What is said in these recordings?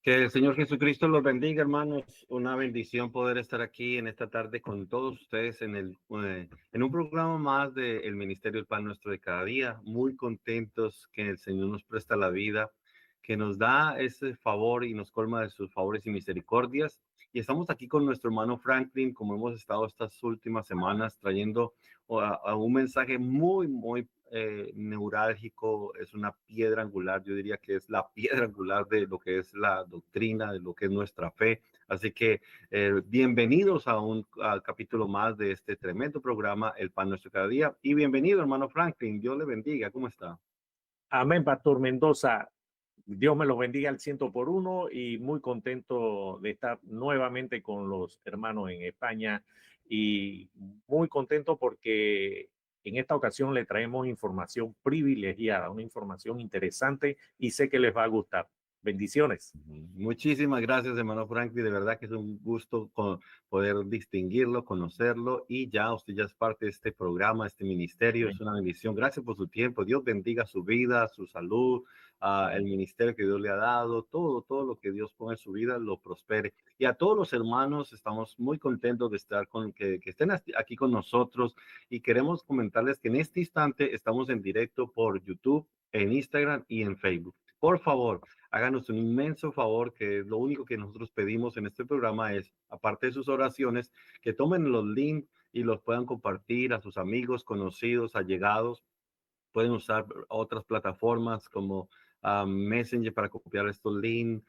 Que el Señor Jesucristo los bendiga, hermanos. Una bendición poder estar aquí en esta tarde con todos ustedes en un programa más del Ministerio del Pan Nuestro de cada día. Muy contentos que el Señor nos presta la vida, que nos da ese favor y nos colma de sus favores y misericordias. Y estamos aquí con nuestro hermano Franklin, como hemos estado estas últimas semanas trayendo a un mensaje muy neurálgico, es una piedra angular, yo diría que es la piedra angular de lo que es la doctrina, de lo que es nuestra fe. Así que bienvenidos al capítulo más de este tremendo programa, El Pan Nuestro Cada Día. Y bienvenido, hermano Franklin, Dios le bendiga, ¿cómo está? Amén, Pastor Mendoza. Dios me los bendiga al 100 por 1 y muy contento de estar nuevamente con los hermanos en España y muy contento porque en esta ocasión le traemos información privilegiada, una información interesante y sé que les va a gustar. Bendiciones. Muchísimas gracias, hermano Franklin. De verdad que es un gusto poder distinguirlo, conocerlo y ya usted ya es parte de este programa, este ministerio. Amén. Es una bendición. Gracias por su tiempo. Dios bendiga su vida, su salud, el ministerio que Dios le ha dado, todo lo que Dios pone en su vida lo prospere. Y a todos los hermanos, estamos muy contentos de estar que estén aquí con nosotros y queremos comentarles que en este instante estamos en directo por YouTube, en Instagram y en Facebook. Por favor, háganos un inmenso favor, que es lo único que nosotros pedimos en este programa es, aparte de sus oraciones, que tomen los links y los puedan compartir a sus amigos, conocidos, allegados. Pueden usar otras plataformas como Messenger para copiar estos links.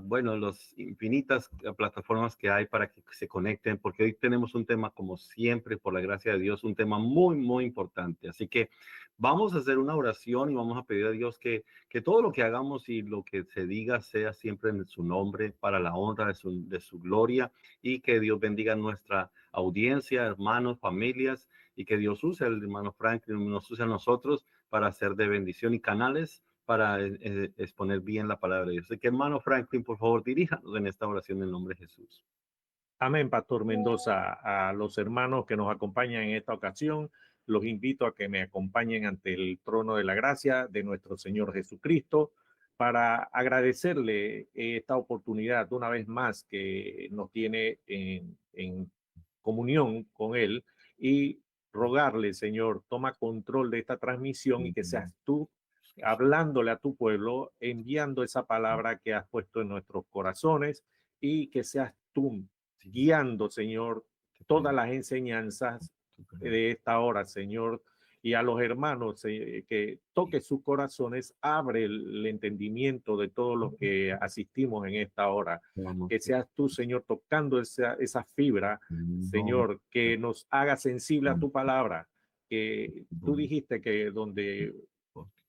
Bueno, las infinitas plataformas que hay para que se conecten, porque hoy tenemos un tema, como siempre, por la gracia de Dios, un tema muy importante. Así que vamos a hacer una oración y vamos a pedir a Dios que todo lo que hagamos y lo que se diga sea siempre en su nombre, para la honra de su gloria, y que Dios bendiga nuestra audiencia, hermanos, familias, y que Dios use al hermano Franklin, nos use a nosotros para hacer de bendición y canales para exponer bien la palabra de Dios. Así que, hermano Franklin, por favor, diríjanos en esta oración en el nombre de Jesús. Amén, Pastor Mendoza. A los hermanos que nos acompañan en esta ocasión, los invito a que me acompañen ante el trono de la gracia de nuestro Señor Jesucristo para agradecerle esta oportunidad una vez más que nos tiene en comunión con Él y rogarle, Señor, toma control de esta transmisión y que seas tú hablándole a tu pueblo, enviando esa palabra que has puesto en nuestros corazones y que seas tú guiando, Señor, todas las enseñanzas de esta hora, Señor, y a los hermanos que toque sus corazones, abre el entendimiento de todos los que asistimos en esta hora. Que seas tú, Señor, tocando esa fibra, Señor, que nos haga sensible a tu palabra, que tú dijiste que donde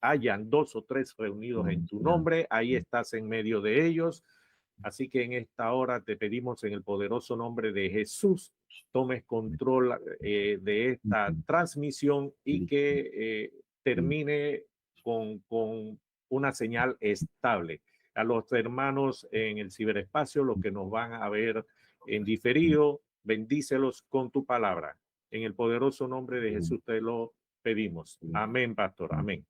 hayan 2 o 3 reunidos en tu nombre, ahí estás en medio de ellos. Así que en esta hora te pedimos en el poderoso nombre de Jesús, tomes control de esta transmisión y que termine con una señal estable. A los hermanos en el ciberespacio, los que nos van a ver en diferido, bendícelos con tu palabra. En el poderoso nombre de Jesús te lo pedimos. Amén, pastor. Amén.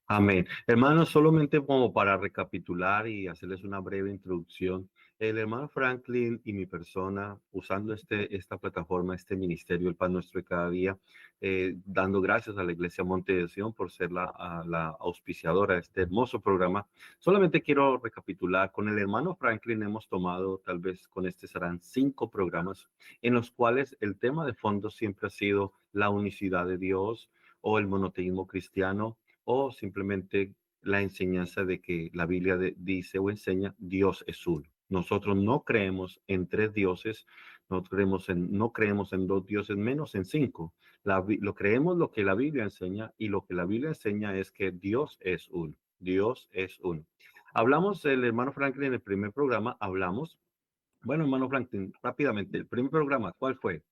Amén. Hermanos, solamente como para recapitular y hacerles una breve introducción, el hermano Franklin y mi persona, usando esta plataforma, este ministerio, el Pan Nuestro de cada día, dando gracias a la Iglesia Monte de Sion por ser la auspiciadora de este hermoso programa, solamente quiero recapitular, con el hermano Franklin hemos tomado, tal vez con este serán 5 programas, en los cuales el tema de fondo siempre ha sido la unicidad de Dios o el monoteísmo cristiano, o simplemente la enseñanza de que la Biblia dice o enseña Dios es uno. Nosotros no creemos en 3 dioses, no creemos en 2 dioses, menos en 5. Lo creemos lo que la Biblia enseña, y lo que la Biblia enseña es que Dios es uno. Dios es uno. Hablamos, el hermano Franklin, en el primer programa, bueno, hermano Franklin, rápidamente, el primer programa, ¿cuál fue?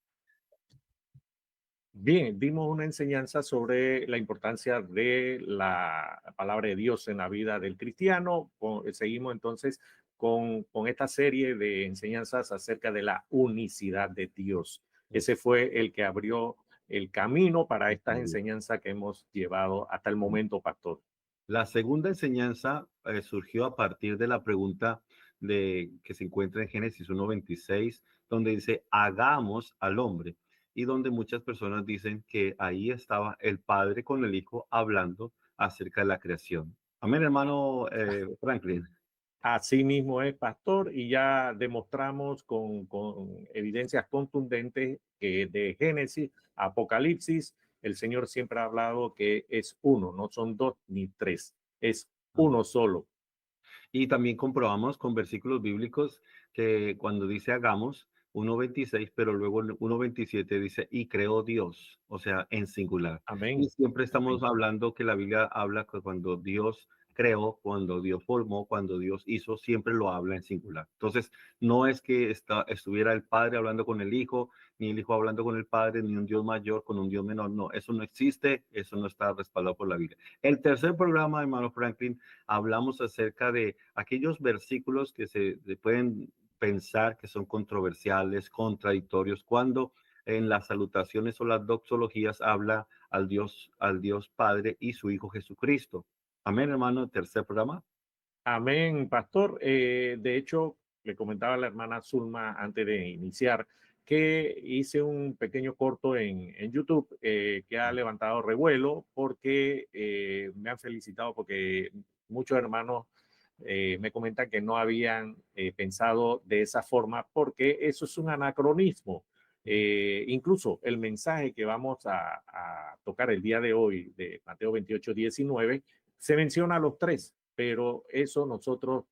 Bien, dimos una enseñanza sobre la importancia de la palabra de Dios en la vida del cristiano. Seguimos entonces con esta serie de enseñanzas acerca de la unicidad de Dios. Ese fue el que abrió el camino para estas enseñanzas que hemos llevado hasta el momento, pastor. La segunda enseñanza surgió a partir de la pregunta que se encuentra en Génesis 1:26, donde dice, hagamos al hombre, y donde muchas personas dicen que ahí estaba el Padre con el Hijo hablando acerca de la creación. Amén, hermano Franklin. Así mismo es, pastor, y ya demostramos con evidencias contundentes que de Génesis, Apocalipsis, el Señor siempre ha hablado que es uno, no son dos ni tres, es uno solo. Y también comprobamos con versículos bíblicos que cuando dice hagamos, 1:26, pero luego en 1:27 dice, y creó Dios, o sea, en singular. Y Amén. siempre estamos Amén. hablando que la Biblia habla que cuando Dios creó, cuando Dios formó, cuando Dios hizo, siempre lo habla en singular. Entonces, no es que estuviera el Padre hablando con el Hijo, ni el Hijo hablando con el Padre, ni un Dios mayor con un Dios menor. No, eso no existe, eso no está respaldado por la Biblia. El tercer programa, hermano Franklin, hablamos acerca de aquellos versículos que se pueden pensar que son controversiales, contradictorios, cuando en las salutaciones o las doxologías habla al Dios Padre y su Hijo Jesucristo. Amén, hermano. Tercer programa. Amén, pastor. De hecho, le comentaba a la hermana Zulma antes de iniciar que hice un pequeño corto en YouTube que ha levantado revuelo porque me han felicitado porque muchos hermanos me comentan que no habían pensado de esa forma porque eso es un anacronismo. Incluso el mensaje que vamos a tocar el día de hoy de Mateo 28:19 se menciona a los tres, pero eso nosotros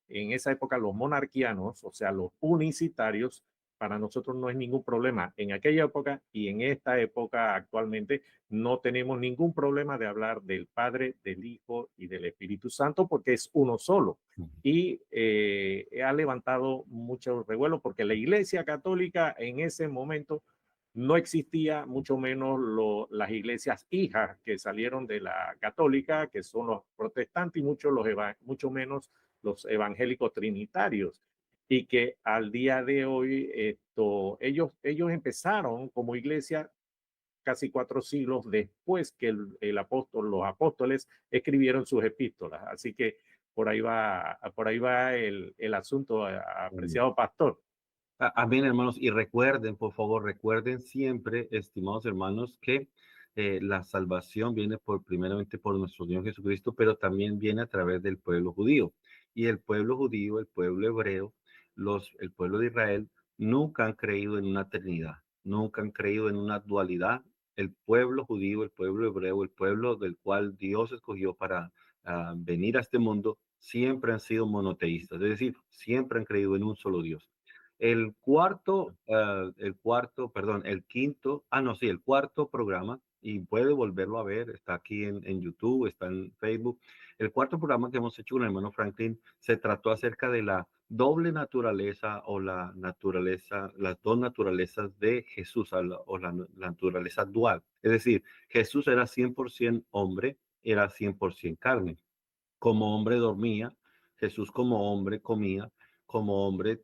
en esa época los monarquianos, o sea, los unicitarios, para nosotros no es ningún problema. En aquella época y en esta época actualmente no tenemos ningún problema de hablar del Padre, del Hijo y del Espíritu Santo porque es uno solo. Y ha levantado mucho revuelo porque la Iglesia Católica en ese momento no existía, mucho menos las iglesias hijas que salieron de la católica, que son los protestantes y mucho menos los evangélicos trinitarios. Y que al día de hoy ellos empezaron como iglesia casi 4 siglos después que los apóstoles escribieron sus epístolas. Así que por ahí va el asunto, apreciado pastor. Amén, hermanos. Y recuerden, por favor, recuerden siempre, estimados hermanos, que la salvación viene primeramente por nuestro Señor Jesucristo, pero también viene a través del pueblo judío. Y el pueblo judío, el pueblo hebreo, el pueblo de Israel, nunca han creído en una Trinidad, nunca han creído en una dualidad. El pueblo judío, el pueblo hebreo, el pueblo del cual Dios escogió para venir a este mundo, siempre han sido monoteístas, es decir, siempre han creído en un solo Dios. El quinto, no, sí, el cuarto programa, y puede volverlo a ver, está aquí en YouTube, está en Facebook. El cuarto programa que hemos hecho con el hermano Franklin se trató acerca de la doble naturaleza o la naturaleza, las dos naturalezas de Jesús o la naturaleza dual. Es decir, Jesús era 100% hombre, era 100% carne. Como hombre dormía, Jesús como hombre comía, como hombre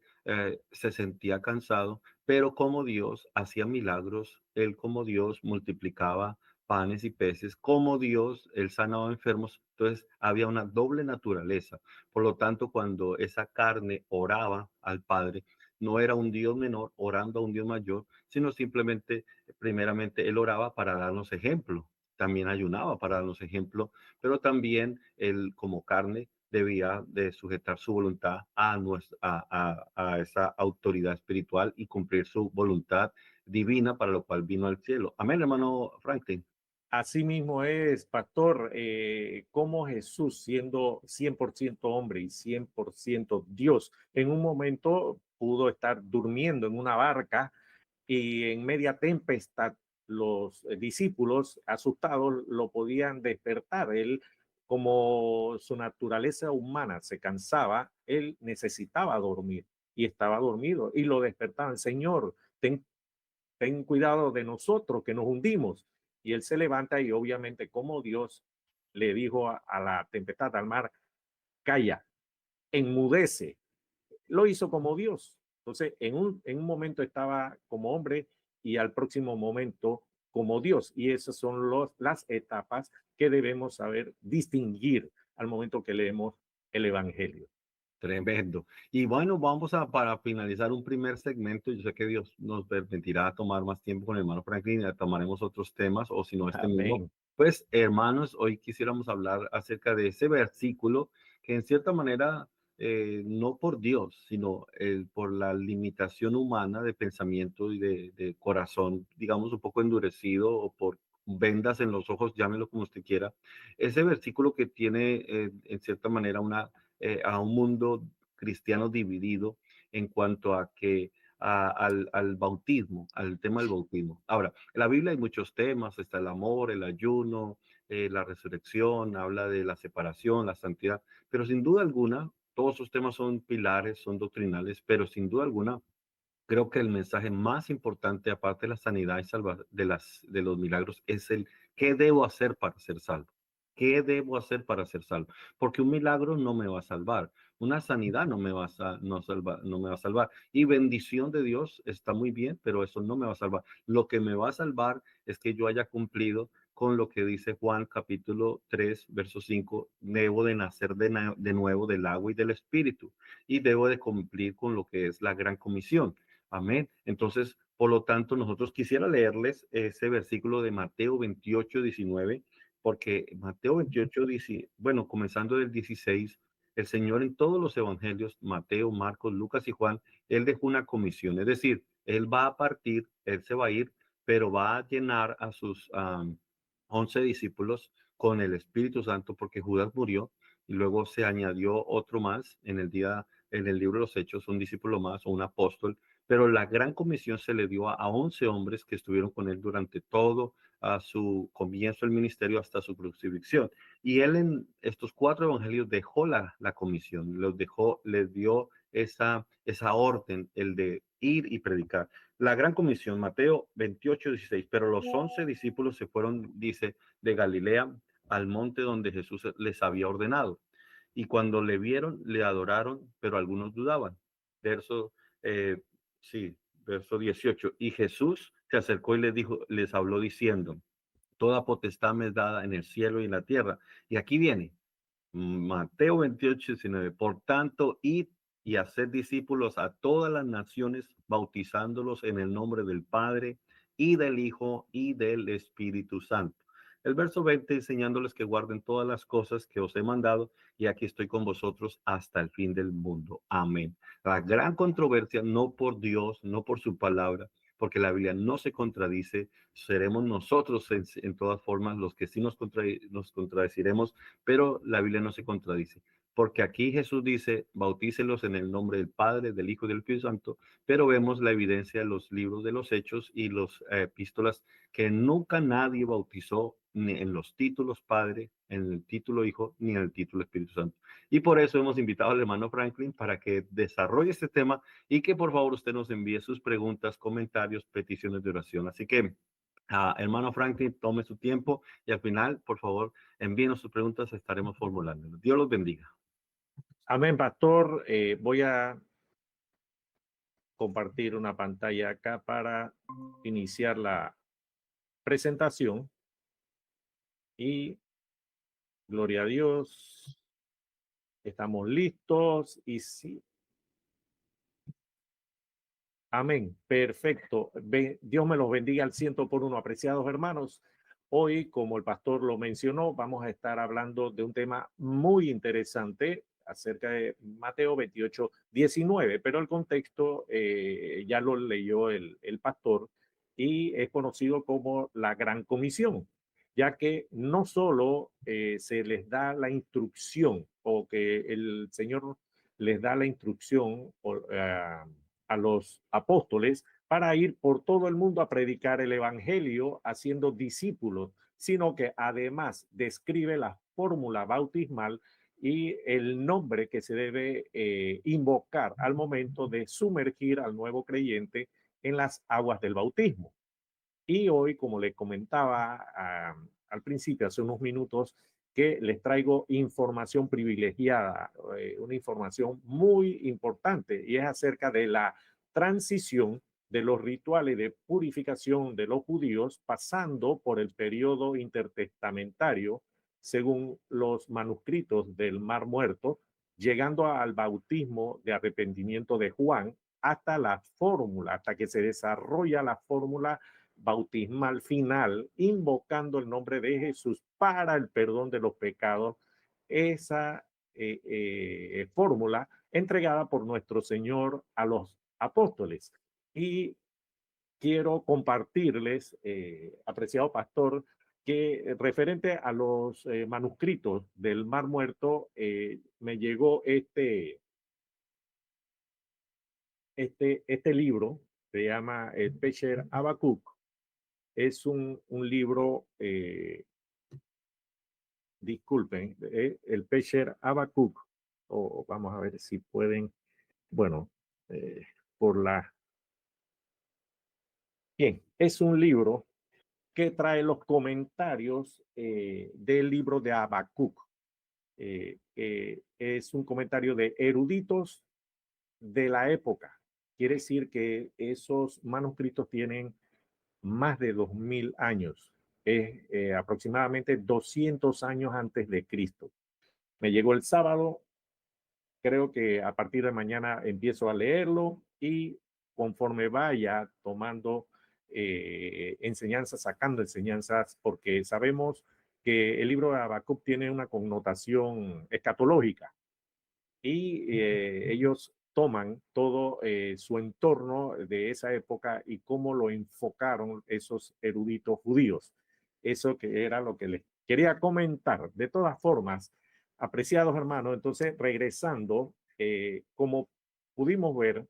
se sentía cansado, pero como Dios hacía milagros, Él como Dios multiplicaba panes y peces, como Dios, Él sanaba enfermos, entonces había una doble naturaleza. Por lo tanto, cuando esa carne oraba al Padre, no era un Dios menor orando a un Dios mayor, sino simplemente, primeramente, Él oraba para darnos ejemplo, también ayunaba para darnos ejemplo, pero también él como carne debía de sujetar su voluntad a esa autoridad espiritual y cumplir su voluntad divina para lo cual vino al cielo. Amén, hermano Franklin. Así mismo es, pastor, como Jesús, siendo 100% hombre y 100% Dios, en un momento pudo estar durmiendo en una barca y en media tempestad los discípulos asustados lo podían despertar. Él, como su naturaleza humana se cansaba, él necesitaba dormir y estaba dormido y lo despertaban. Señor, ten cuidado de nosotros que nos hundimos. Y él se levanta y obviamente como Dios le dijo a la tempestad, al mar, calla, enmudece. Lo hizo como Dios. Entonces, en un momento estaba como hombre y al próximo momento como Dios. Y esas son las etapas que debemos saber distinguir al momento que leemos el Evangelio. Tremendo. Y bueno, vamos a, para finalizar un primer segmento, yo sé que Dios nos permitirá tomar más tiempo con el hermano Franklin, tomaremos otros temas, o si no este mismo. Amén. Pues, hermanos, hoy quisiéramos hablar acerca de ese versículo que en cierta manera, no por Dios, sino por la limitación humana de pensamiento y de corazón, digamos, un poco endurecido o por vendas en los ojos, llámelo como usted quiera. Ese versículo que tiene, en cierta manera, a un mundo cristiano dividido en cuanto a que al bautismo, al tema del bautismo. Ahora, en la Biblia hay muchos temas, está el amor, el ayuno, la resurrección, habla de la separación, la santidad, pero sin duda alguna, todos esos temas son pilares, son doctrinales, pero sin duda alguna, creo que el mensaje más importante, aparte de la sanidad y de los milagros, es el qué debo hacer para ser salvo. ¿Qué debo hacer para ser salvo? Porque un milagro no me va a salvar, una sanidad no me va a, no me va a salvar. Y bendición de Dios está muy bien, pero eso no me va a salvar. Lo que me va a salvar es que yo haya cumplido con lo que dice Juan capítulo 3, verso 5, debo de nacer de nuevo del agua y del espíritu, y debo de cumplir con lo que es la gran comisión. Amén. Entonces, por lo tanto, nosotros quisiera leerles ese versículo de Mateo 28, 19, porque Mateo 28, bueno, comenzando del 16, el Señor en todos los evangelios, Mateo, Marcos, Lucas y Juan, Él dejó una comisión, es decir, Él va a partir, Él se va a ir, pero va a llenar a sus 11 discípulos con el Espíritu Santo, porque Judas murió y luego se añadió otro más en el libro de los Hechos, un discípulo más o un apóstol, pero la gran comisión se le dio a 11 hombres que estuvieron con él durante todo a su comienzo del ministerio hasta su crucifixión. Y él en estos 4 evangelios dejó la comisión, los dejó, les dio esa orden, el de ir y predicar. La gran comisión, Mateo 28, 16, pero los 11 discípulos se fueron, dice, de Galilea al monte donde Jesús les había ordenado. Y cuando le vieron, le adoraron, pero algunos dudaban. Verso eh, Sí, verso 18. Y Jesús se acercó y les dijo, les habló diciendo, toda potestad me es dada en el cielo y en la tierra. Y aquí viene, Mateo 28, 19. Por tanto, id y hacer discípulos a todas las naciones, bautizándolos en el nombre del Padre y del Hijo y del Espíritu Santo. El verso 20, enseñándoles que guarden todas las cosas que os he mandado, y aquí estoy con vosotros hasta el fin del mundo. Amén. La gran controversia, no por Dios, no por su palabra, porque la Biblia no se contradice, seremos nosotros en todas formas los que sí nos contradeciremos, pero la Biblia no se contradice, porque aquí Jesús dice, bautícelos en el nombre del Padre, del Hijo y del Espíritu Santo, pero vemos la evidencia en los libros de los Hechos y los epístolas que nunca nadie bautizó ni en los títulos Padre, en el título Hijo, ni en el título Espíritu Santo. Y por eso hemos invitado al hermano Franklin para que desarrolle este tema y que por favor usted nos envíe sus preguntas, comentarios, peticiones de oración. Así que, hermano Franklin, tome su tiempo y al final, por favor, envíenos sus preguntas, estaremos formulándolas. Dios los bendiga. Amén, pastor. Voy a compartir una pantalla acá para iniciar la presentación. Y gloria a Dios, estamos listos y sí. Amén, perfecto. Dios me los bendiga al 100 por 1, apreciados hermanos. Hoy, como el pastor lo mencionó, vamos a estar hablando de un tema muy interesante acerca de Mateo 28, 19, pero el contexto ya lo leyó el pastor y es conocido como la Gran Comisión, ya que no solo se les da la instrucción o que el Señor les da la instrucción a los apóstoles para ir por todo el mundo a predicar el evangelio haciendo discípulos, sino que además describe la fórmula bautismal y el nombre que se debe invocar al momento de sumergir al nuevo creyente en las aguas del bautismo. Y hoy, como le comentaba al principio, hace unos minutos, que les traigo información privilegiada, una información muy importante, y es acerca de la transición de los rituales de purificación de los judíos, pasando por el periodo intertestamentario, según los manuscritos del Mar Muerto, llegando al bautismo de arrepentimiento de Juan, hasta la fórmula, hasta que se desarrolla la fórmula bautismal final, invocando el nombre de Jesús para el perdón de los pecados. Esa fórmula entregada por nuestro Señor a los apóstoles. Y quiero compartirles, apreciado pastor, que referente a los manuscritos del Mar Muerto, me llegó este libro, se llama El Pesher Habacuc. Es un libro, disculpen, El Pesher Habacuc, o vamos a ver si pueden, bueno, por la... Bien, es un libro que trae los comentarios del libro de Habacuc. Es un comentario de eruditos de la época. Quiere decir que esos manuscritos tienen más de 2000 años, aproximadamente 200 años antes de Cristo. Me llegó el sábado, creo que a partir de mañana empiezo a leerlo y conforme vaya tomando enseñanzas, sacando enseñanzas, porque sabemos que el libro de Habacuc tiene una connotación escatológica y ellos toman todo su entorno de esa época y cómo lo enfocaron esos eruditos judíos. Eso que era lo que les quería comentar. De todas formas, apreciados hermanos, entonces regresando, como pudimos ver,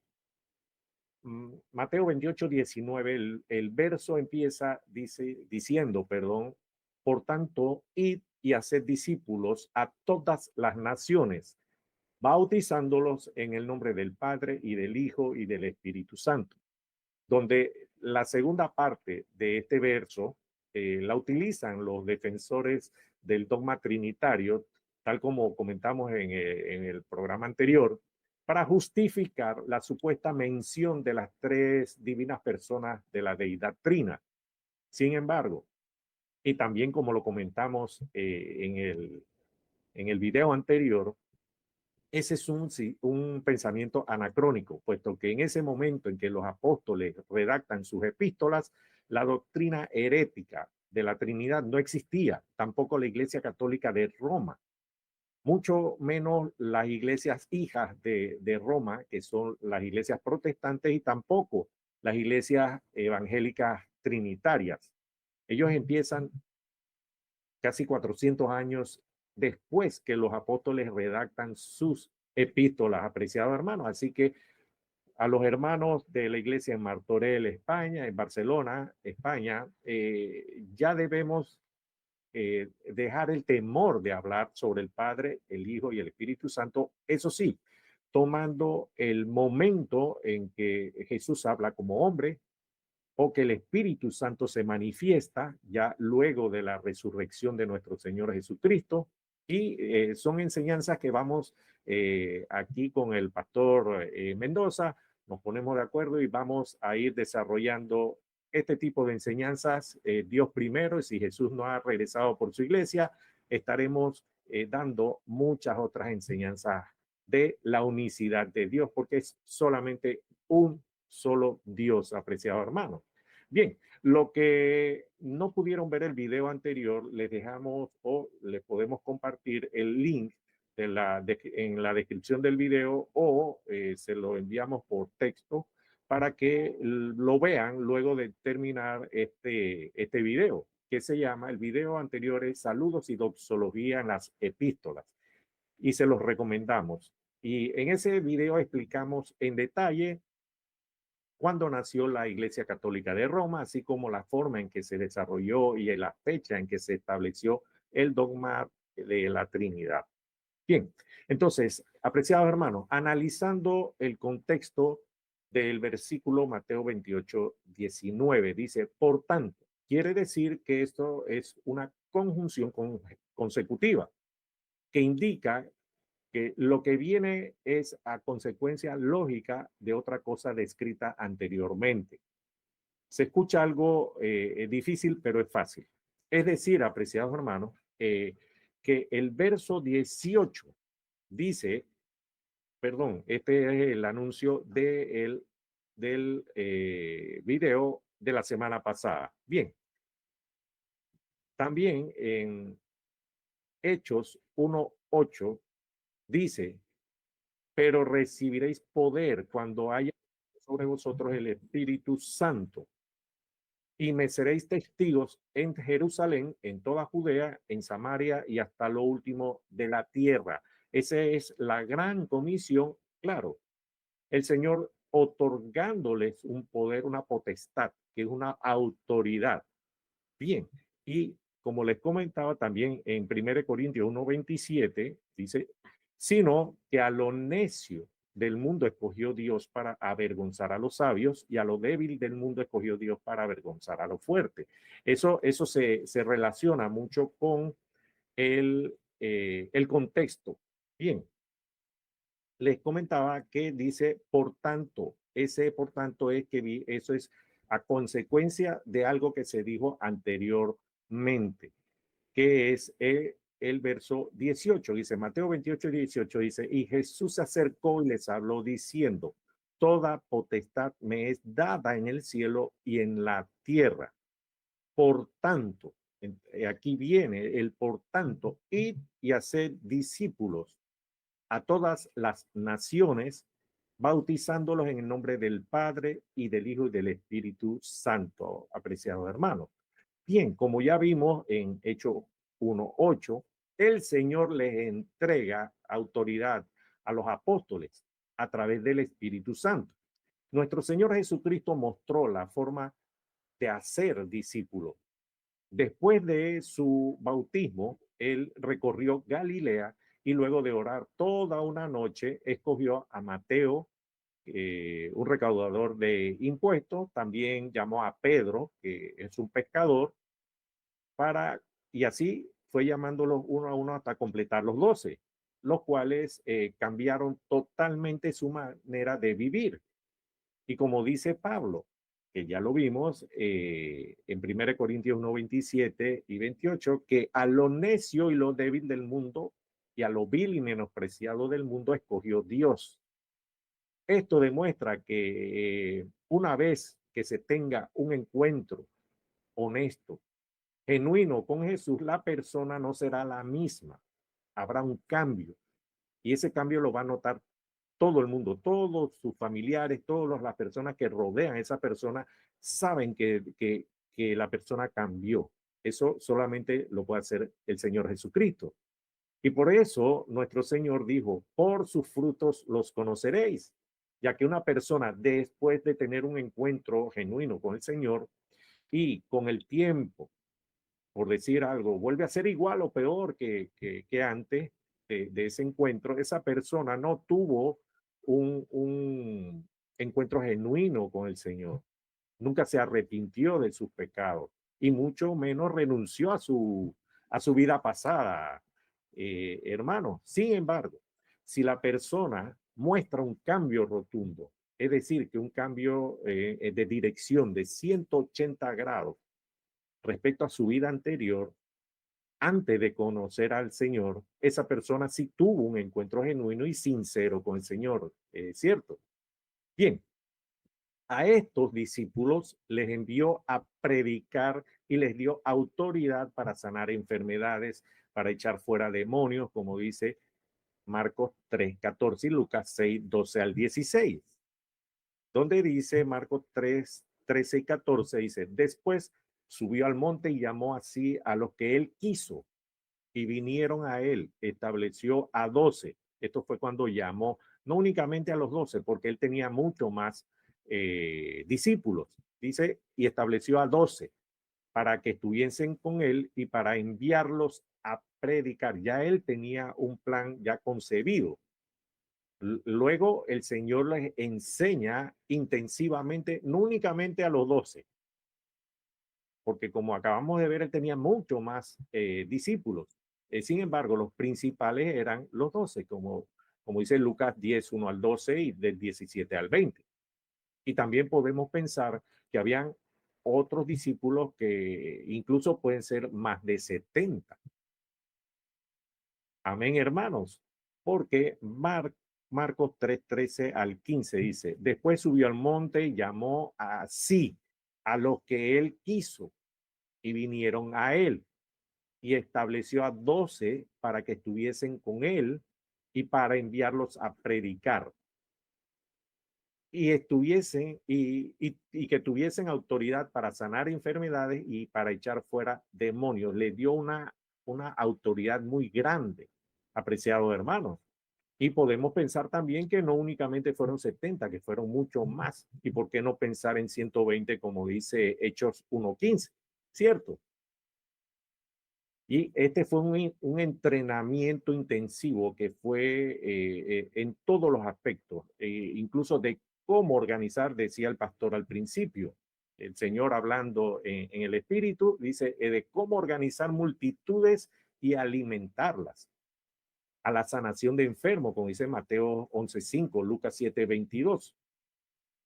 Mateo 28, 19, el verso empieza diciendo, por tanto, id y haced discípulos a todas las naciones, bautizándolos en el nombre del Padre y del Hijo y del Espíritu Santo, donde la segunda parte de este verso la utilizan los defensores del dogma trinitario, tal como comentamos en el programa anterior, para justificar la supuesta mención de las tres divinas personas de la deidad trina. Sin embargo, y también como lo comentamos en el video anterior, ese es un pensamiento anacrónico, puesto que en ese momento en que los apóstoles redactan sus epístolas, la doctrina herética de la Trinidad no existía, tampoco la Iglesia Católica de Roma, mucho menos las iglesias hijas de Roma, que son las iglesias protestantes, y tampoco las iglesias evangélicas trinitarias. Ellos empiezan casi 400 años después que los apóstoles redactan sus epístolas, apreciados hermanos. Así que a los hermanos de la iglesia en Martorell, España, en Barcelona, España, ya debemos dejar el temor de hablar sobre el Padre, el Hijo y el Espíritu Santo. Eso sí, tomando el momento en que Jesús habla como hombre, o que el Espíritu Santo se manifiesta ya luego de la resurrección de nuestro Señor Jesucristo. Y son enseñanzas que vamos aquí con el pastor Mendoza, nos ponemos de acuerdo y vamos a ir desarrollando este tipo de enseñanzas. Dios primero, y si Jesús no ha regresado por su iglesia, estaremos dando muchas otras enseñanzas de la unicidad de Dios, porque es solamente un solo Dios, apreciado hermano. Bien, lo que no pudieron ver el video anterior, les dejamos o les podemos compartir el link en la descripción del video, o se lo enviamos por texto para que lo vean luego de terminar este video, que se llama, el video anterior es Saludos y Doxología en las Epístolas, y se los recomendamos. Y en ese video explicamos en detalle cuándo nació la Iglesia Católica de Roma, así como la forma en que se desarrolló y la fecha en que se estableció el dogma de la Trinidad. Bien, entonces, apreciados hermanos, analizando el contexto del versículo Mateo 28, 19, dice, por tanto, quiere decir que esto es una conjunción consecutiva que indica que lo que viene es a consecuencia lógica de otra cosa descrita anteriormente. Se escucha algo difícil, pero es fácil. Es decir, apreciados hermanos, que el verso 18 dice, perdón, este es el anuncio del video de la semana pasada. Bien, también en Hechos 1:8 dice, pero recibiréis poder cuando haya sobre vosotros el Espíritu Santo y me seréis testigos en Jerusalén, en toda Judea, en Samaria y hasta lo último de la tierra. Esa es la gran comisión, claro, el Señor otorgándoles un poder, una potestad, que es una autoridad. Bien, y como les comentaba también en 1 Corintios 1:27, dice, sino que a lo necio del mundo escogió Dios para avergonzar a los sabios y a lo débil del mundo escogió Dios para avergonzar a lo fuerte. Eso se relaciona mucho con el contexto. Bien, les comentaba que dice, por tanto, ese por tanto es que eso es a consecuencia de algo que se dijo anteriormente, que es el verso 18. Dice, Mateo 28:18 dice, y Jesús se acercó y les habló diciendo, toda potestad me es dada en el cielo y en la tierra. Por tanto, aquí viene el por tanto, id y hacer discípulos a todas las naciones, bautizándolos en el nombre del Padre y del Hijo y del Espíritu Santo, apreciados hermanos. Bien, como ya vimos en Hechos 1:8, el Señor les entrega autoridad a los apóstoles a través del Espíritu Santo. Nuestro Señor Jesucristo mostró la forma de hacer discípulos. Después de su bautismo, él recorrió Galilea y luego de orar toda una noche, escogió a Mateo, un recaudador de impuestos, también llamó a Pedro, que es un pescador, y así fue llamándolos uno a uno hasta completar los 12, los cuales cambiaron totalmente su manera de vivir. Y como dice Pablo, que ya lo vimos en 1 Corintios 1:27 y 28, que a lo necio y lo débil del mundo y a lo vil y menospreciado del mundo escogió Dios. Esto demuestra que una vez que se tenga un encuentro honesto, genuino con Jesús, la persona no será la misma. Habrá un cambio y ese cambio lo va a notar todo el mundo, todos sus familiares, todas las personas que rodean a esa persona saben que la persona cambió. Eso solamente lo puede hacer el Señor Jesucristo. Y por eso nuestro Señor dijo, por sus frutos los conoceréis, ya que una persona después de tener un encuentro genuino con el Señor y con el tiempo, por decir algo, vuelve a ser igual o peor que antes de ese encuentro, esa persona no tuvo un encuentro genuino con el Señor. Nunca se arrepintió de sus pecados y mucho menos renunció a su vida pasada, hermano. Sin embargo, si la persona muestra un cambio rotundo, es decir, que un cambio de dirección de 180 grados respecto a su vida anterior, antes de conocer al Señor, esa persona sí tuvo un encuentro genuino y sincero con el Señor, ¿cierto? Bien, a estos discípulos les envió a predicar y les dio autoridad para sanar enfermedades, para echar fuera demonios, como dice Marcos 3:14 y Lucas 6:12 al 16, donde dice Marcos 3:13 y 14, dice, después subió al monte y llamó así a los que él quiso y vinieron a él, estableció a 12. Esto fue cuando llamó, no únicamente a los 12, porque él tenía mucho más discípulos, dice, y estableció a 12 para que estuviesen con él y para enviarlos a predicar. Ya él tenía un plan ya concebido. Luego el Señor les enseña intensivamente, no únicamente a los 12, porque como acabamos de ver, él tenía mucho más discípulos. Sin embargo, los principales eran los 12, como dice Lucas 10, 1 al 12 y del 17 al 20. Y también podemos pensar que habían otros discípulos que incluso pueden ser más de 70. Amén, hermanos. Porque Marcos 3, 13 al 15 dice, después subió al monte y llamó a sí a los que él quiso y vinieron a él y estableció a 12 para que estuviesen con él y para enviarlos a predicar y estuviesen y que tuviesen autoridad para sanar enfermedades y para echar fuera demonios. Le dio una autoridad muy grande, apreciados hermanos. Y podemos pensar también que no únicamente fueron 70, que fueron mucho más. ¿Y por qué no pensar en 120 como dice Hechos 1:15? ¿Cierto? Y este fue un entrenamiento intensivo que fue en todos los aspectos, incluso de cómo organizar, decía el pastor al principio. El Señor hablando en el Espíritu dice de cómo organizar multitudes y alimentarlas. A la sanación de enfermos, como dice Mateo 11:5, Lucas 7:22.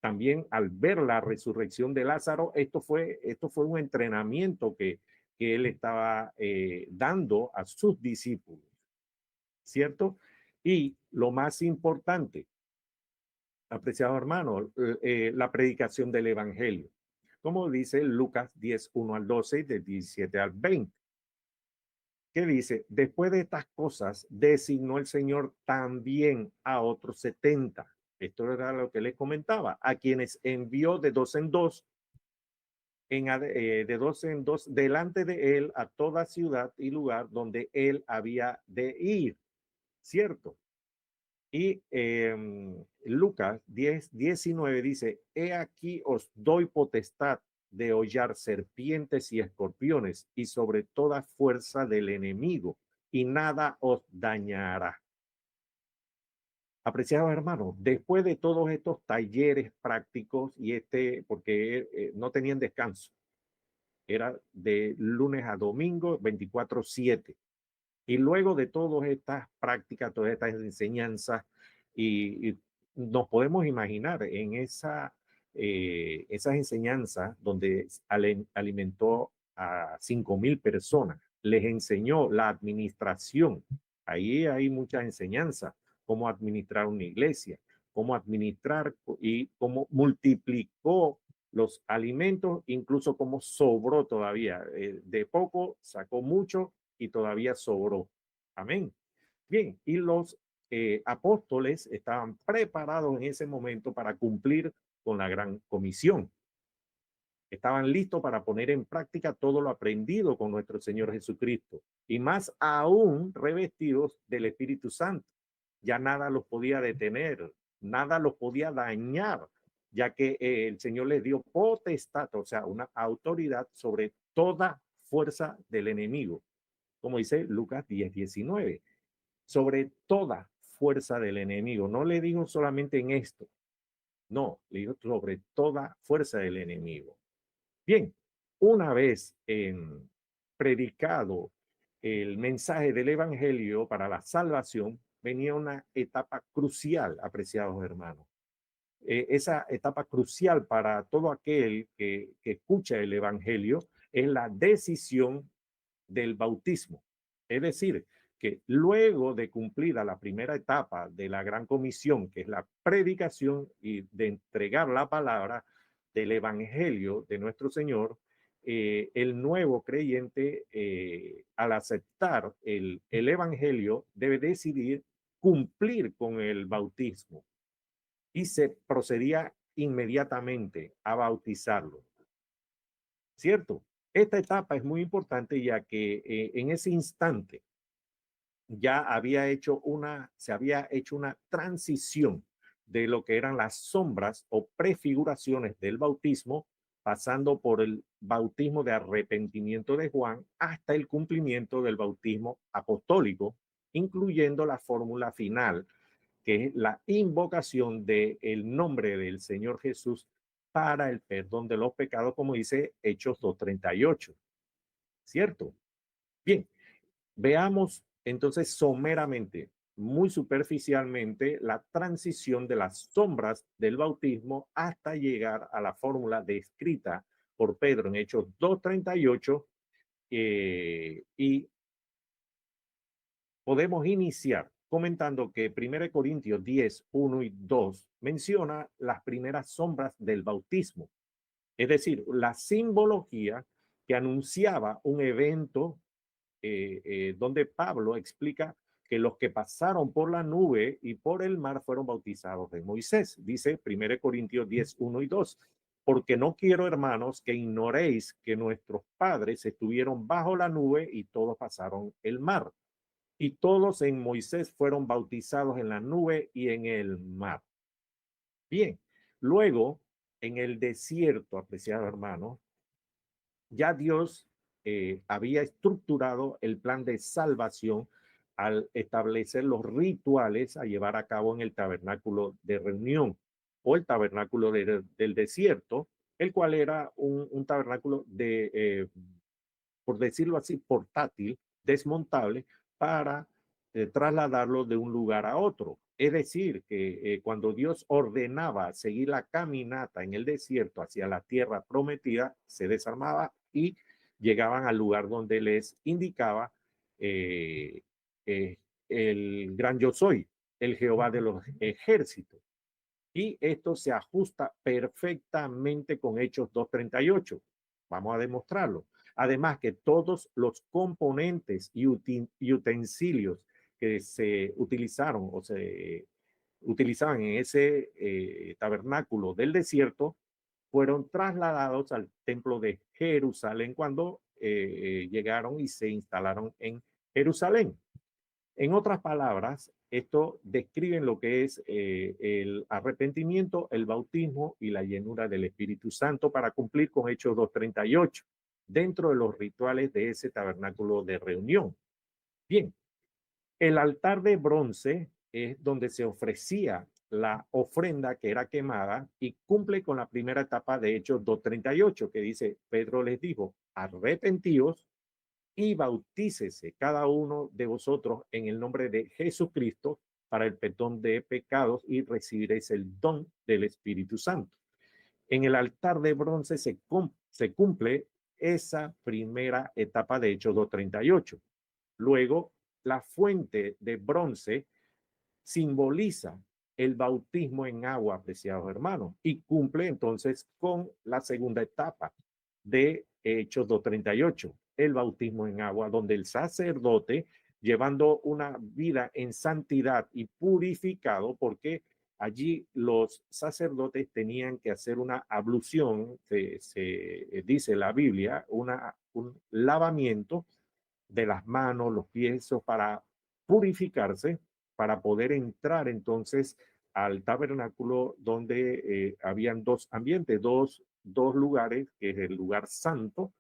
También al ver la resurrección de Lázaro, esto fue un entrenamiento que él estaba dando a sus discípulos, ¿cierto? Y lo más importante, apreciado hermano, la predicación del Evangelio, como dice Lucas 10, 1 al 12 y de 17 al 20, que dice, después de estas cosas, designó el Señor también a otros 70. Esto era lo que les comentaba, a quienes envió de dos en dos, de dos en dos, delante de él a toda ciudad y lugar donde él había de ir, ¿cierto? Y Lucas 10, 19 dice, he aquí os doy potestad de hollar serpientes y escorpiones y sobre toda fuerza del enemigo, y nada os dañará. Apreciados hermanos, después de todos estos talleres prácticos y porque no tenían descanso, era de lunes a domingo, 24/7. Y luego de todas estas prácticas, todas estas enseñanzas, y nos podemos imaginar en esas enseñanzas donde alimentó a 5,000 personas, les enseñó la administración. Ahí hay muchas enseñanzas, cómo administrar una iglesia, cómo administrar y cómo multiplicó los alimentos, incluso cómo sobró todavía. De poco sacó mucho y todavía sobró. Amén. Bien, y los apóstoles estaban preparados en ese momento para cumplir con la gran comisión. Estaban listos para poner en práctica todo lo aprendido con nuestro Señor Jesucristo y más aún revestidos del Espíritu Santo. Ya nada los podía detener, nada los podía dañar, ya que el Señor les dio potestad, o sea, una autoridad sobre toda fuerza del enemigo, como dice Lucas 10, 19, sobre toda fuerza del enemigo. No le digo solamente en esto, no, le digo sobre toda fuerza del enemigo. Bien, una vez predicado el mensaje del Evangelio para la salvación, venía una etapa crucial, apreciados hermanos. Esa etapa crucial para todo aquel que escucha el Evangelio es la decisión del bautismo. Es decir, que luego de cumplida la primera etapa de la gran comisión, que es la predicación y de entregar la palabra del Evangelio de nuestro Señor, el nuevo creyente, al aceptar el Evangelio, debe decidir cumplir con el bautismo y se procedía inmediatamente a bautizarlo. ¿Cierto? Esta etapa es muy importante ya que en ese instante ya se había hecho una transición de lo que eran las sombras o prefiguraciones del bautismo, pasando por el bautismo de arrepentimiento de Juan hasta el cumplimiento del bautismo apostólico, incluyendo la fórmula final, que es la invocación del nombre del Señor Jesús para el perdón de los pecados, como dice Hechos 2:38. ¿Cierto? Bien, Veamos entonces someramente, muy superficialmente, la transición de las sombras del bautismo hasta llegar a la fórmula descrita por Pedro en Hechos 2:38, y podemos iniciar comentando que 1 Corintios 10:1 y 2 menciona las primeras sombras del bautismo, es decir, la simbología que anunciaba un evento, donde Pablo explica que los que pasaron por la nube y por el mar fueron bautizados de Moisés. Dice 1 Corintios 10:1 y 2. Porque no quiero, hermanos, que ignoréis que nuestros padres estuvieron bajo la nube y todos pasaron el mar. Y todos en Moisés fueron bautizados en la nube y en el mar. Bien, luego en el desierto, apreciado hermano, ya Dios había estructurado el plan de salvación al establecer los rituales a llevar a cabo en el tabernáculo de reunión o el tabernáculo del desierto, el cual era un tabernáculo por decirlo así, portátil, desmontable, para trasladarlo de un lugar a otro. Es decir, que cuando Dios ordenaba seguir la caminata en el desierto hacia la tierra prometida, se desarmaba y llegaban al lugar donde les indicaba eh, eh, el gran yo soy, el Jehová de los ejércitos. Y esto se ajusta perfectamente con Hechos 2:38. Vamos a demostrarlo. Además que todos los componentes y utensilios que se utilizaron o se utilizaban en ese tabernáculo del desierto fueron trasladados al templo de Jerusalén cuando llegaron y se instalaron en Jerusalén. En otras palabras, esto describe lo que es el arrepentimiento, el bautismo y la llenura del Espíritu Santo para cumplir con Hechos 2:38 dentro de los rituales de ese tabernáculo de reunión. Bien, el altar de bronce es donde se ofrecía la ofrenda que era quemada y cumple con la primera etapa de Hechos 2:38 que dice, Pedro les dijo, arrepentíos y bautícese cada uno de vosotros en el nombre de Jesucristo para el perdón de pecados y recibiréis el don del Espíritu Santo. En el altar de bronce se cumple esa primera etapa de Hechos 2:38. Luego, la fuente de bronce simboliza el bautismo en agua, apreciados hermanos, y cumple entonces con la segunda etapa de Hechos 2:38, el bautismo en agua, donde el sacerdote, llevando una vida en santidad y purificado, porque allí los sacerdotes tenían que hacer una ablución, se dice la Biblia, un lavamiento de las manos, los pies, para purificarse, para poder entrar entonces al tabernáculo donde habían dos ambientes, dos lugares, que es el lugar santo,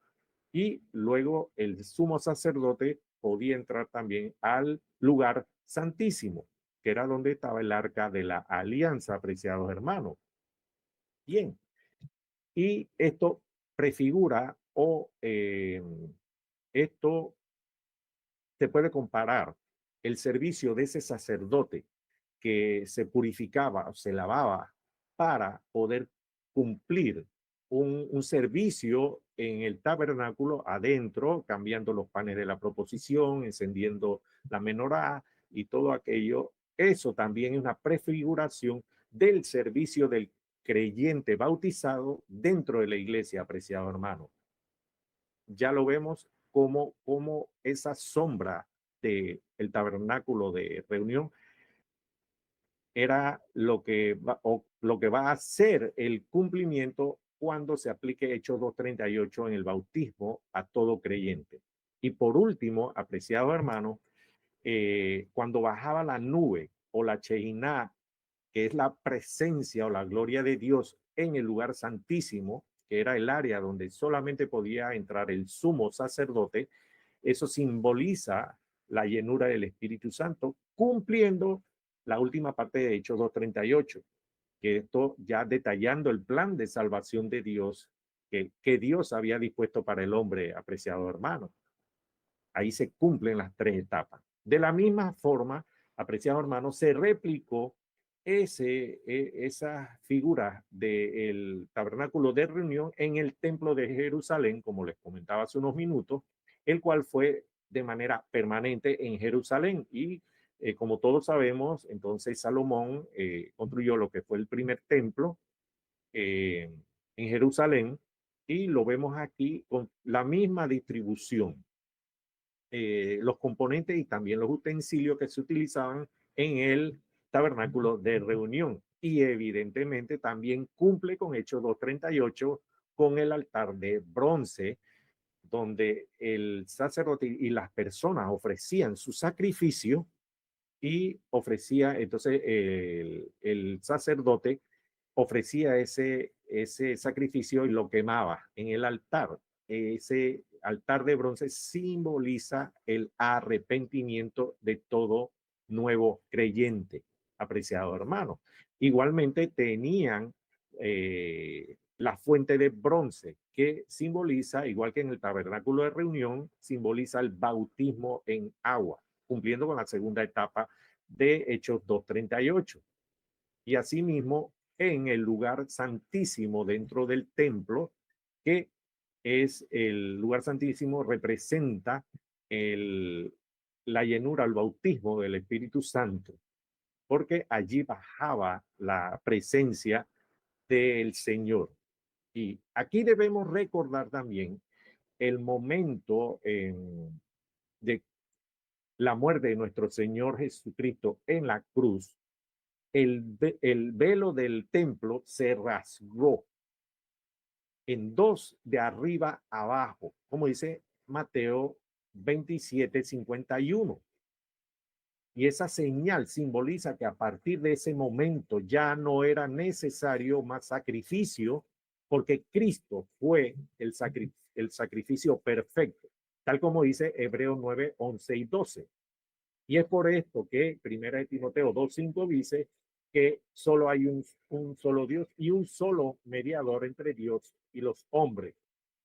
y luego el sumo sacerdote podía entrar también al lugar santísimo, que era donde estaba el arca de la alianza, apreciados hermanos. Bien, y esto prefigura esto se puede comparar el servicio de ese sacerdote que se purificaba o se lavaba para poder cumplir un servicio en el tabernáculo adentro, cambiando los panes de la proposición, encendiendo la menorá y todo aquello. Eso también es una prefiguración del servicio del creyente bautizado dentro de la iglesia, apreciado hermano. Ya lo vemos como esa sombra del tabernáculo de reunión era lo que va a ser el cumplimiento cuando se aplique Hechos 2:38 en el bautismo a todo creyente. Y por último, apreciado hermano, cuando bajaba la nube o la Shekinah, que es la presencia o la gloria de Dios en el lugar santísimo, que era el área donde solamente podía entrar el sumo sacerdote, eso simboliza la llenura del Espíritu Santo, cumpliendo la última parte de Hechos 2:38, que esto ya detallando el plan de salvación de Dios que Dios había dispuesto para el hombre, apreciado hermano. Ahí se cumplen las tres etapas. De la misma forma, apreciados hermanos, se replicó esa figura del tabernáculo de reunión en el templo de Jerusalén, como les comentaba hace unos minutos, el cual fue de manera permanente en Jerusalén. Y como todos sabemos, entonces Salomón construyó lo que fue el primer templo en Jerusalén, y lo vemos aquí con la misma distribución, los componentes y también los utensilios que se utilizaban en el tabernáculo de reunión. Y evidentemente también cumple con Hechos 2:38 con el altar de bronce, donde el sacerdote y las personas ofrecían su sacrificio, y ofrecía entonces el sacerdote ofrecía ese sacrificio y lo quemaba en el altar. Ese altar de bronce simboliza el arrepentimiento de todo nuevo creyente, apreciado hermano. Igualmente tenían la fuente de bronce, que simboliza, igual que en el tabernáculo de reunión, simboliza el bautismo en agua, cumpliendo con la segunda etapa de Hechos 2:38. Y asimismo, en el lugar santísimo dentro del templo, que es el lugar santísimo, representa la llenura, el bautismo del Espíritu Santo, porque allí bajaba la presencia del Señor. Y aquí debemos recordar también el momento de la muerte de nuestro Señor Jesucristo en la cruz. El velo del templo se rasgó en dos, de arriba a abajo, como dice Mateo 27:51. Y esa señal simboliza que a partir de ese momento ya no era necesario más sacrificio, porque Cristo fue el sacrificio perfecto, tal como dice Hebreos 9:11 y 12. Y es por esto que 1 Timoteo 2:5 dice que solo hay un solo Dios y un solo mediador entre Dios y los hombres,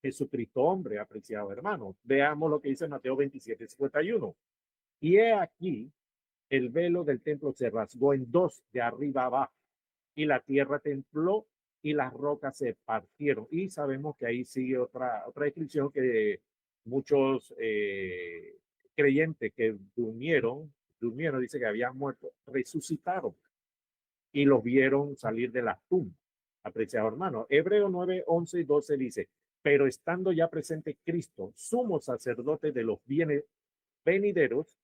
Jesucristo hombre, apreciado hermano. Veamos lo que dice Mateo 27:51. Y he aquí, el velo del templo se rasgó en dos, de arriba abajo, y la tierra tembló y las rocas se partieron. Y sabemos que ahí sigue otra descripción, que muchos creyentes que durmieron, dice que habían muerto, resucitaron y los vieron salir de las tumbas. Apreciado hermano, Hebreo 9:11 y 12 dice: pero estando ya presente Cristo, sumo sacerdote de los bienes venideros,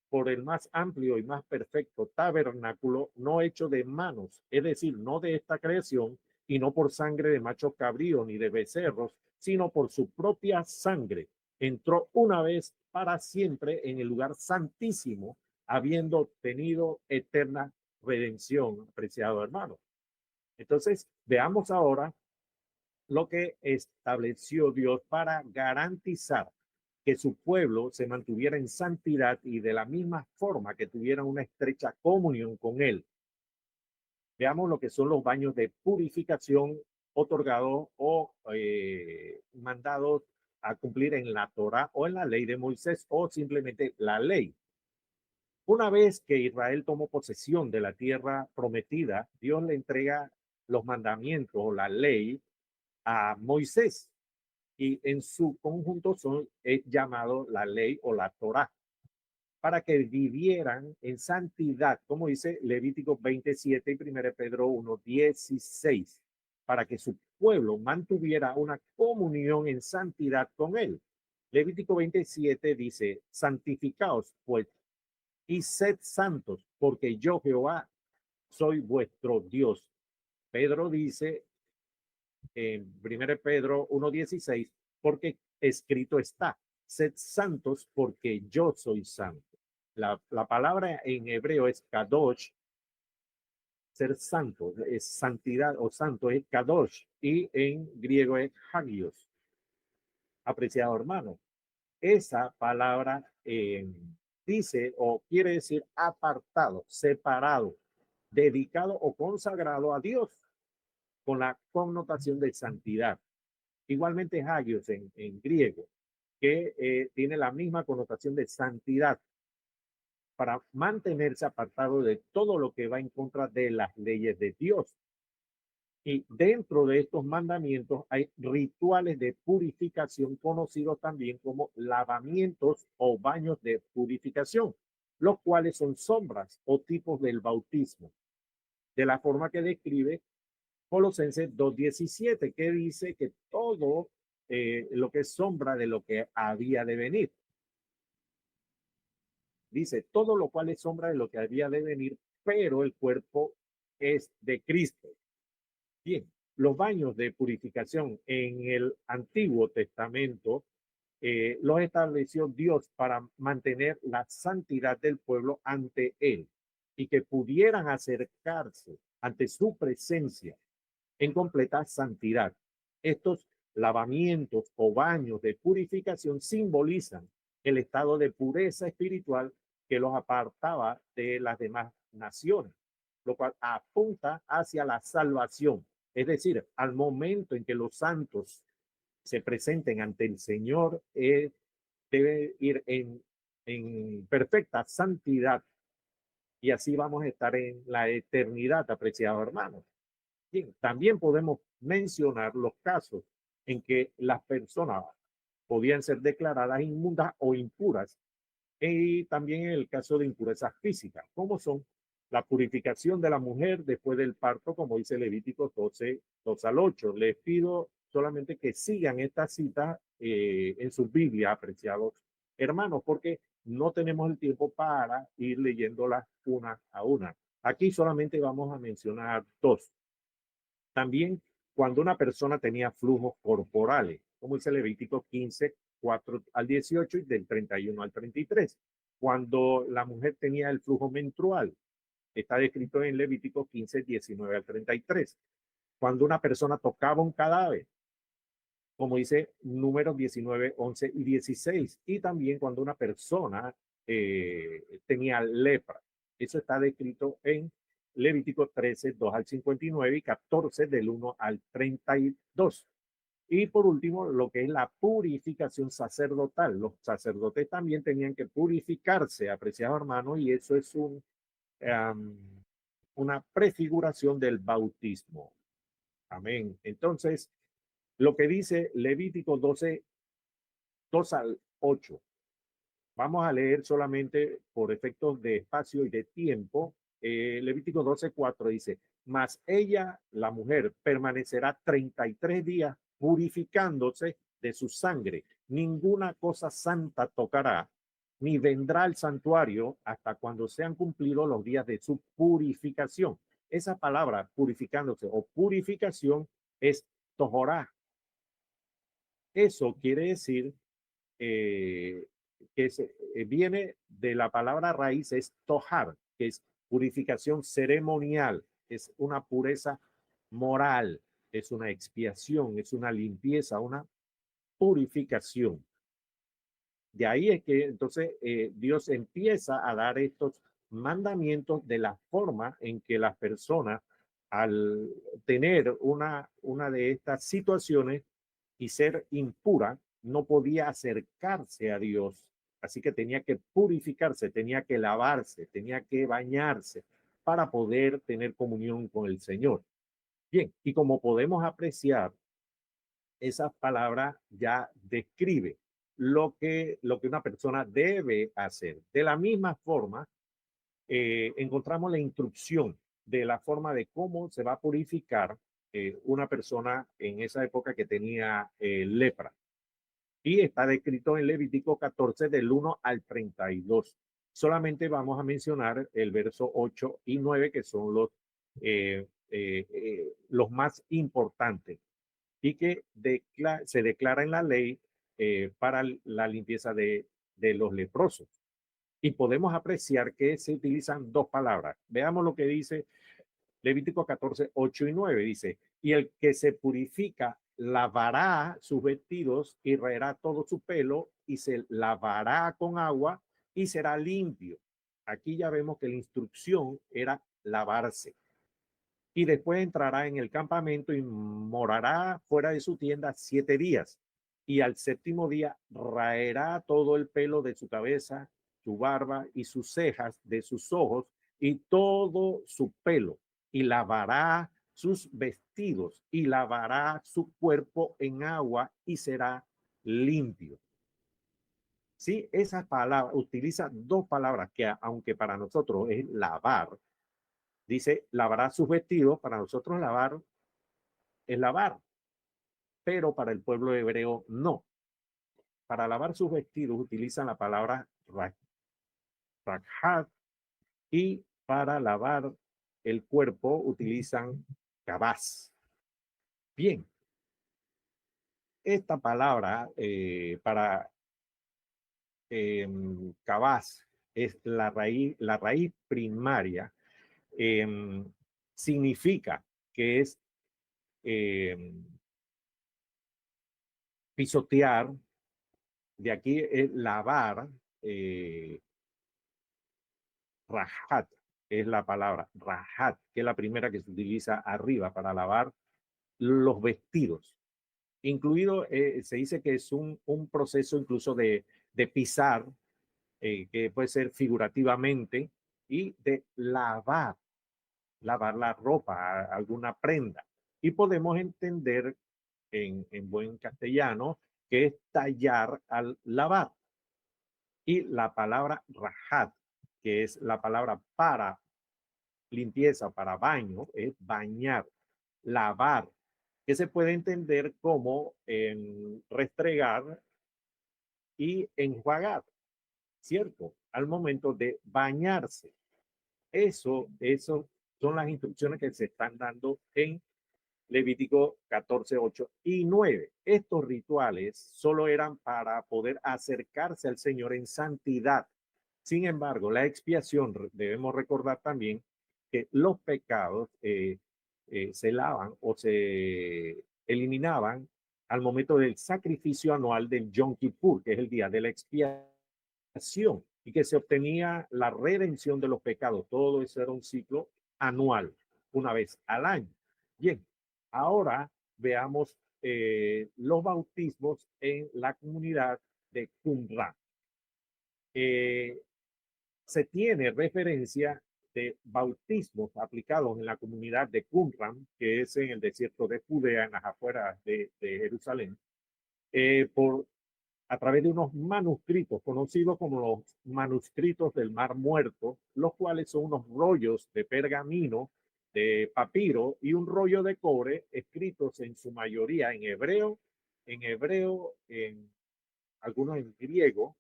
por el más amplio y más perfecto tabernáculo, no hecho de manos, es decir, no de esta creación, y no por sangre de machos cabríos ni de becerros, sino por su propia sangre, entró una vez para siempre en el lugar santísimo, habiendo obtenido eterna redención, apreciado hermano. Entonces, veamos ahora lo que estableció Dios para garantizar que su pueblo se mantuviera en santidad y de la misma forma que tuviera una estrecha comunión con él. Veamos lo que son los baños de purificación otorgados o mandados a cumplir en la Torá o en la ley de Moisés, o simplemente la ley. Una vez que Israel tomó posesión de la tierra prometida, Dios le entrega los mandamientos o la ley a Moisés, y en su conjunto es llamado la ley o la Torá, para que vivieran en santidad, como dice Levítico 27 y 1 Pedro 1:16, para que su pueblo mantuviera una comunión en santidad con él. Levítico 27 dice: santificaos pues y sed santos, porque yo Jehová soy vuestro Dios. Pedro dice en 1 Pedro 1:16, porque escrito está: sed santos porque yo soy santo. La palabra en hebreo es kadosh, ser santo, es santidad o santo, es kadosh, y en griego es hagios. Apreciado hermano, esa palabra dice o quiere decir apartado, separado, dedicado o consagrado a Dios, con la connotación de santidad. Igualmente hagios en griego. que tiene la misma connotación de santidad, para mantenerse apartado de todo lo que va en contra de las leyes de Dios. Y dentro de estos mandamientos hay rituales de purificación conocidos también como lavamientos o baños de purificación, los cuales son sombras o tipos del bautismo, de la forma que describe Colosenses 2:17, que dice que todo lo que es sombra de lo que había de venir. Dice, todo lo cual es sombra de lo que había de venir, pero el cuerpo es de Cristo. Bien, los baños de purificación en el Antiguo Testamento los estableció Dios para mantener la santidad del pueblo ante Él y que pudieran acercarse ante su presencia en completa santidad. Estos lavamientos o baños de purificación simbolizan el estado de pureza espiritual que los apartaba de las demás naciones, lo cual apunta hacia la salvación. Es decir, al momento en que los santos se presenten ante el Señor, debe ir en perfecta santidad y así vamos a estar en la eternidad, apreciados hermanos. Bien, también podemos mencionar los casos en que las personas podían ser declaradas inmundas o impuras, y también en el caso de impurezas físicas, como son la purificación de la mujer después del parto, como dice Levítico 12, 2 al 8. Les pido solamente que sigan esta cita en su Biblia, apreciados hermanos, porque no tenemos el tiempo para ir leyéndolas una a una. Aquí solamente vamos a mencionar dos. También cuando una persona tenía flujos corporales, como dice Levítico 15, 4 al 18 y del 31 al 33. Cuando la mujer tenía el flujo menstrual, está descrito en Levítico 15, 19 al 33. Cuando una persona tocaba un cadáver, como dice Números 19, 11 y 16. Y también cuando una persona tenía lepra. Eso está descrito en Levítico 13, 2 al 59 y 14 del 1 al 32. Y por último, lo que es la purificación sacerdotal. Los sacerdotes también tenían que purificarse, apreciados hermanos, y eso es una prefiguración del bautismo. Amén. Entonces, lo que dice Levítico 12, 2 al 8. Vamos a leer solamente por efectos de espacio y de tiempo. Levítico 12, 4 dice, mas ella, la mujer, permanecerá 33 días purificándose de su sangre. Ninguna cosa santa tocará, ni vendrá al santuario hasta cuando sean cumplidos los días de su purificación. Esa palabra purificándose o purificación es tohorá. Eso quiere decir que viene de la palabra raíz, es tohar, que es purificación ceremonial, es una pureza moral, es una expiación, es una limpieza, una purificación. De ahí es que entonces Dios empieza a dar estos mandamientos de la forma en que las personas, al tener una de estas situaciones y ser impura, no podía acercarse a Dios. Así que tenía que purificarse, tenía que lavarse, tenía que bañarse para poder tener comunión con el Señor. Bien, y como podemos apreciar, esa palabra ya describe lo que una persona debe hacer. De la misma forma, encontramos la instrucción de la forma de cómo se va a purificar una persona en esa época que tenía lepra. Y está descrito en Levítico 14 del 1 al 32. Solamente vamos a mencionar el verso 8 y 9, que son los más importantes y que se declara en la ley para la limpieza de los leprosos. Y podemos apreciar que se utilizan dos palabras. Veamos lo que dice Levítico 14, 8 y 9. Dice, y el que se purifica lavará sus vestidos y raerá todo su pelo y se lavará con agua y será limpio. Aquí ya vemos que la instrucción era lavarse. Y después entrará en el campamento y morará fuera de su tienda 7 días. y al séptimo día raerá todo el pelo de su cabeza, su barba y sus cejas de sus ojos y todo su pelo, y lavará sus vestidos y lavará su cuerpo en agua y será limpio. Sí, esa palabra utiliza dos palabras que aunque para nosotros es lavar, dice lavará sus vestidos, para nosotros lavar es lavar, pero para el pueblo hebreo no. Para lavar sus vestidos utilizan la palabra rajat y para lavar el cuerpo utilizan kabaz. Bien, esta palabra para kabaz es la raíz primaria, eh, significa que es eh, pisotear, de aquí es lavar, eh, rajat es la palabra, rajat, que es la primera que se utiliza arriba para lavar los vestidos. Incluido, se dice que es un proceso incluso de pisar, que puede ser figurativamente, y de lavar la ropa, alguna prenda. Y podemos entender en buen castellano que es tallar al lavar. Y la palabra rajat, que es la palabra para limpieza, para baño, es bañar, lavar, que se puede entender como restregar y enjuagar, ¿cierto? Al momento de bañarse. Eso son las instrucciones que se están dando en Levítico 14, 8 y 9. Estos rituales solo eran para poder acercarse al Señor en santidad. Sin embargo, la expiación, debemos recordar también que los pecados se lavan o se eliminaban al momento del sacrificio anual del Yom Kippur, que es el día de la expiación, y que se obtenía la redención de los pecados. Todo eso era un ciclo anual, una vez al año. Bien, ahora veamos los bautismos en la comunidad de Qumran. Se tiene referencia de bautismos aplicados en la comunidad de Qumran, que es en el desierto de Judea, en las afueras de Jerusalén, a través de unos manuscritos conocidos como los manuscritos del Mar Muerto, los cuales son unos rollos de pergamino, de papiro y un rollo de cobre escritos en su mayoría en algunos en griego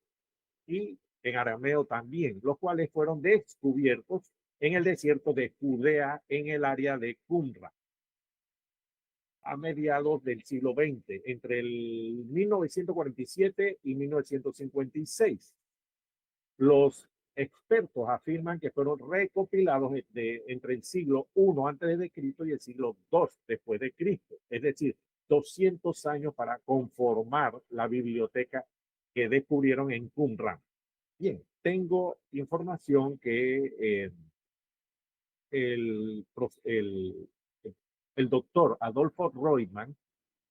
y en arameo también, los cuales fueron descubiertos en el desierto de Judea en el área de Qumran a mediados del siglo XX, entre el 1947 y 1956. Los expertos afirman que fueron recopilados entre el siglo I antes de Cristo y el siglo II después de Cristo, es decir, 200 años para conformar la biblioteca que descubrieron en Qumran. Bien, tengo información que el, el, el doctor Adolfo Reutemann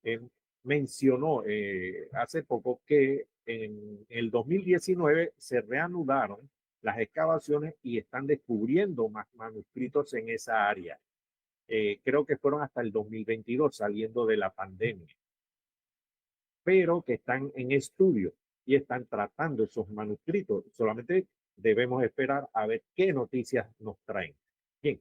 eh, mencionó hace poco que en el 2019 se reanudaron las excavaciones y están descubriendo más manuscritos en esa área. Creo que fueron hasta el 2022, saliendo de la pandemia, pero que están en estudio y están tratando esos manuscritos. Solamente debemos esperar a ver qué noticias nos traen. Bien,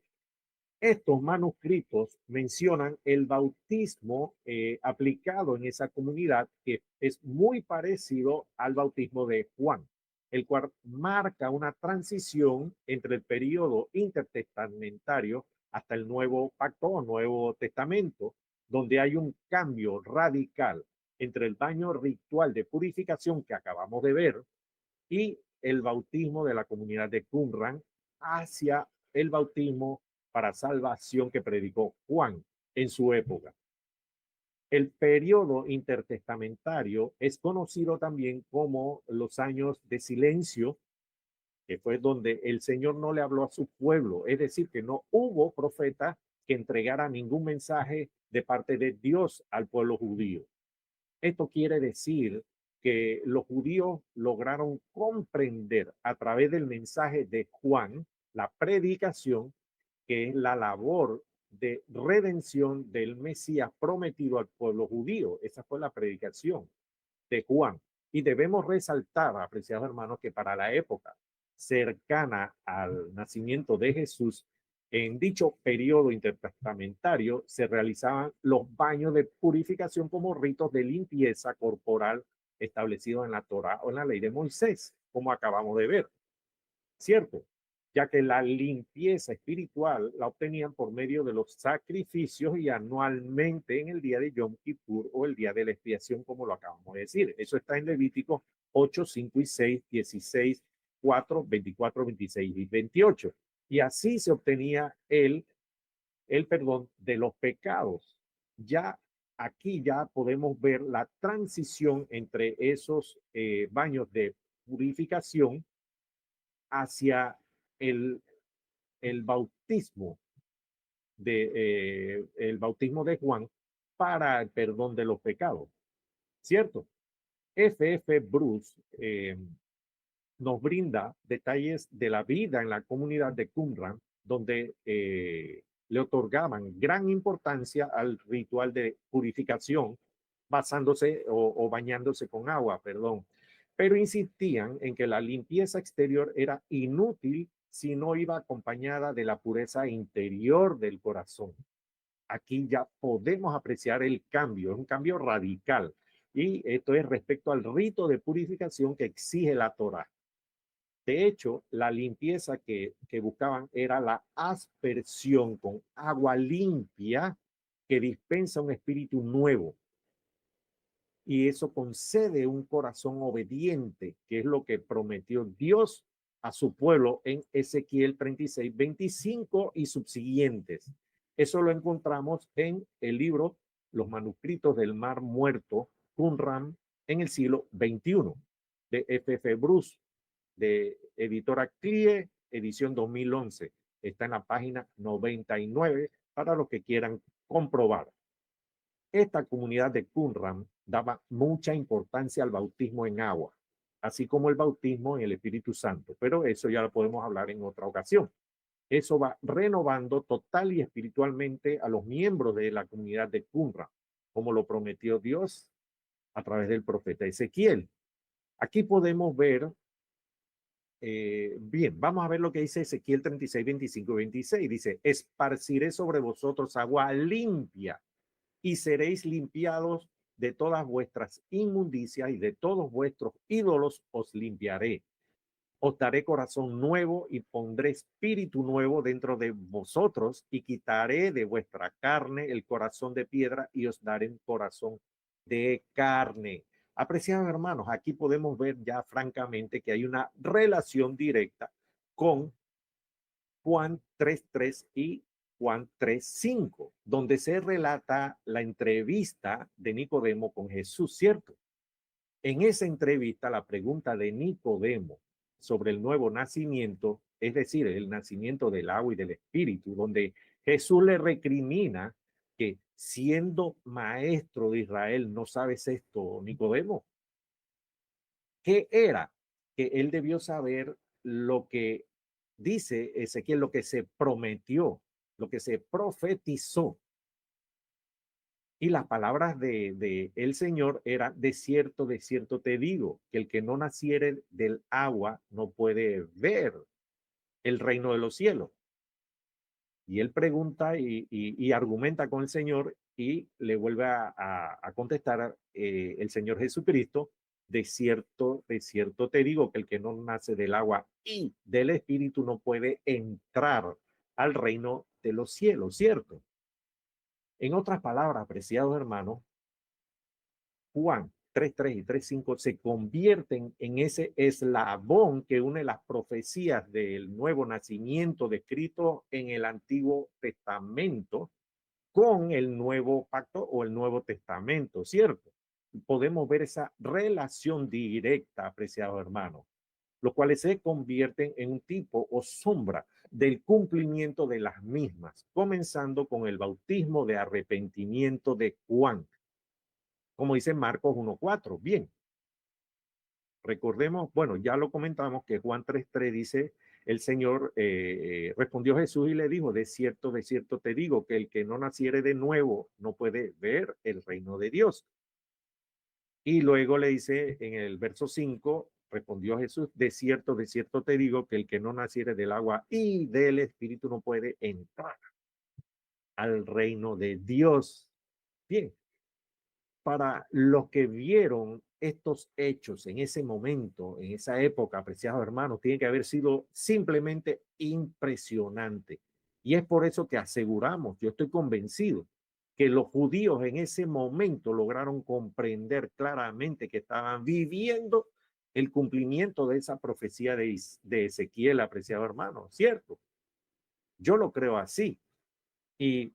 estos manuscritos mencionan el bautismo aplicado en esa comunidad, que es muy parecido al bautismo de Juan, el cual marca una transición entre el periodo intertestamentario hasta el Nuevo Pacto o Nuevo Testamento, donde hay un cambio radical entre el baño ritual de purificación que acabamos de ver y el bautismo de la comunidad de Qumran hacia el bautismo para salvación que predicó Juan en su época. El periodo intertestamentario es conocido también como los años de silencio, que fue donde el Señor no le habló a su pueblo, es decir, que no hubo profeta que entregara ningún mensaje de parte de Dios al pueblo judío. Esto quiere decir que los judíos lograron comprender a través del mensaje de Juan, la predicación, que es la labor de redención del Mesías prometido al pueblo judío. Esa fue la predicación de Juan. Y debemos resaltar, apreciados hermanos, que para la época cercana al nacimiento de Jesús, en dicho periodo intertestamentario se realizaban los baños de purificación como ritos de limpieza corporal establecidos en la Torá o en la ley de Moisés, como acabamos de ver, ¿cierto? Ya que la limpieza espiritual la obtenían por medio de los sacrificios y anualmente en el día de Yom Kippur o el día de la expiación, como lo acabamos de decir. Eso está en Levítico 8, 5 y 6, 16, 4, 24, 26 y 28. Y así se obtenía el perdón de los pecados. Ya aquí ya podemos ver la transición entre esos baños de purificación hacia el, el bautismo el bautismo de Juan para el perdón de los pecados, ¿cierto? F.F. Bruce nos brinda detalles de la vida en la comunidad de Qumran, donde le otorgaban gran importancia al ritual de purificación, basándose o bañándose con agua, perdón, pero insistían en que la limpieza exterior era inútil si no iba acompañada de la pureza interior del corazón. Aquí ya podemos apreciar el cambio, es un cambio radical, y esto es respecto al rito de purificación que exige la Torá. De hecho, la limpieza que buscaban era la aspersión con agua limpia que dispensa un espíritu nuevo. Y eso concede un corazón obediente, que es lo que prometió Dios a su pueblo en Ezequiel 36, 25 y subsiguientes. Eso lo encontramos en el libro Los manuscritos del Mar Muerto, Qumran, en el siglo XXI, de F.F. Bruce, de editora CLIE, edición 2011. Está en la página 99 para los que quieran comprobar. Esta comunidad de Qumran daba mucha importancia al bautismo en agua, así como el bautismo en el Espíritu Santo, pero eso ya lo podemos hablar en otra ocasión. Eso va renovando total y espiritualmente a los miembros de la comunidad de Qumran, como lo prometió Dios a través del profeta Ezequiel. Aquí podemos ver bien, vamos a ver lo que dice Ezequiel 36, 25 y 26. Dice, esparciré sobre vosotros agua limpia y seréis limpiados de todas vuestras inmundicias y de todos vuestros ídolos os limpiaré. Os daré corazón nuevo y pondré espíritu nuevo dentro de vosotros y quitaré de vuestra carne el corazón de piedra y os daré un corazón de carne. Apreciados hermanos, aquí podemos ver ya francamente que hay una relación directa con Juan 3.3 y Juan 3.5, donde se relata la entrevista de Nicodemo con Jesús, ¿cierto? En esa entrevista, la pregunta de Nicodemo sobre el nuevo nacimiento, es decir, el nacimiento del agua y del espíritu, donde Jesús le recrimina que siendo maestro de Israel, ¿no sabes esto, Nicodemo? ¿Qué era? Que él debió saber lo que dice Ezequiel, lo que se prometió, lo que se profetizó. Y las palabras de el Señor eran, de cierto te digo, que el que no naciere del agua no puede ver el reino de los cielos. Y él pregunta y argumenta con el Señor y le vuelve a contestar el Señor Jesucristo, de cierto te digo que el que no nace del agua y del Espíritu no puede entrar al reino de los cielos, ¿cierto? En otras palabras, apreciados hermanos, Juan 3.3 y 3.5 se convierten en ese eslabón que une las profecías del nuevo nacimiento descrito en el Antiguo Testamento con el nuevo pacto o el Nuevo Testamento, ¿cierto? Podemos ver esa relación directa, apreciados hermanos, los cuales se convierten en un tipo o sombra del cumplimiento de las mismas, comenzando con el bautismo de arrepentimiento de Juan. como dice Marcos 1:4. Bien, recordemos, bueno, ya lo comentamos que Juan 3:3 dice, el Señor respondió Jesús y le dijo, de cierto te digo que el que no naciere de nuevo no puede ver el reino de Dios. Y luego le dice en el verso 5, respondió Jesús, de cierto te digo que el que no naciere del agua y del Espíritu no puede entrar al reino de Dios. Bien, para los que vieron estos hechos en ese momento, en esa época, apreciados hermanos, tiene que haber sido simplemente impresionante. Y es por eso que aseguramos, yo estoy convencido, que los judíos en ese momento lograron comprender claramente que estaban viviendo el cumplimiento de esa profecía de Ezequiel, apreciado hermano, ¿cierto? Yo lo creo así. Y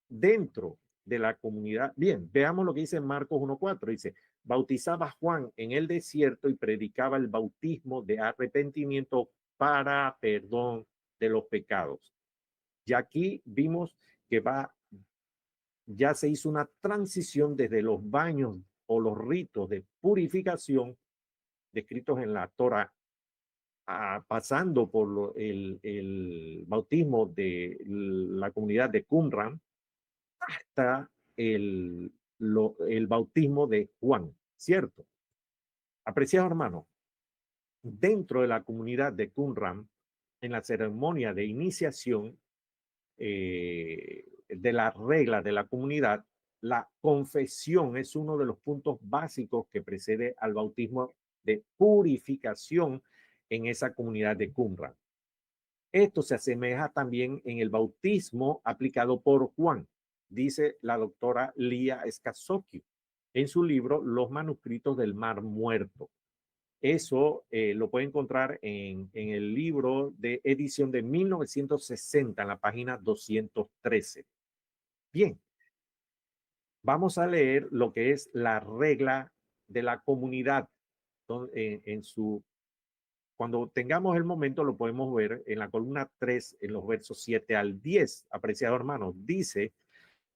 dentro de la comunidad. Bien, veamos lo que dice Marcos 1:4. Dice, bautizaba Juan en el desierto y predicaba el bautismo de arrepentimiento para perdón de los pecados. Y aquí vimos que ya se hizo una transición desde los baños o los ritos de purificación descritos en la Torah, pasando por el bautismo de la comunidad de Qumran, hasta el bautismo de Juan, ¿cierto? Apreciado hermano, dentro de la comunidad de Qumran, en la ceremonia de iniciación de las reglas de la comunidad, la confesión es uno de los puntos básicos que precede al bautismo de purificación en esa comunidad de Qumran. Esto se asemeja también en el bautismo aplicado por Juan, dice la doctora Lía Escazocchio en su libro Los manuscritos del Mar Muerto. Eso lo puede encontrar en el libro de edición de 1960, en la página 213. Bien, vamos a leer lo que es la regla de la comunidad en su. Cuando tengamos el momento lo podemos ver en la columna 3, en los versos 7 al 10. Apreciado hermano, dice,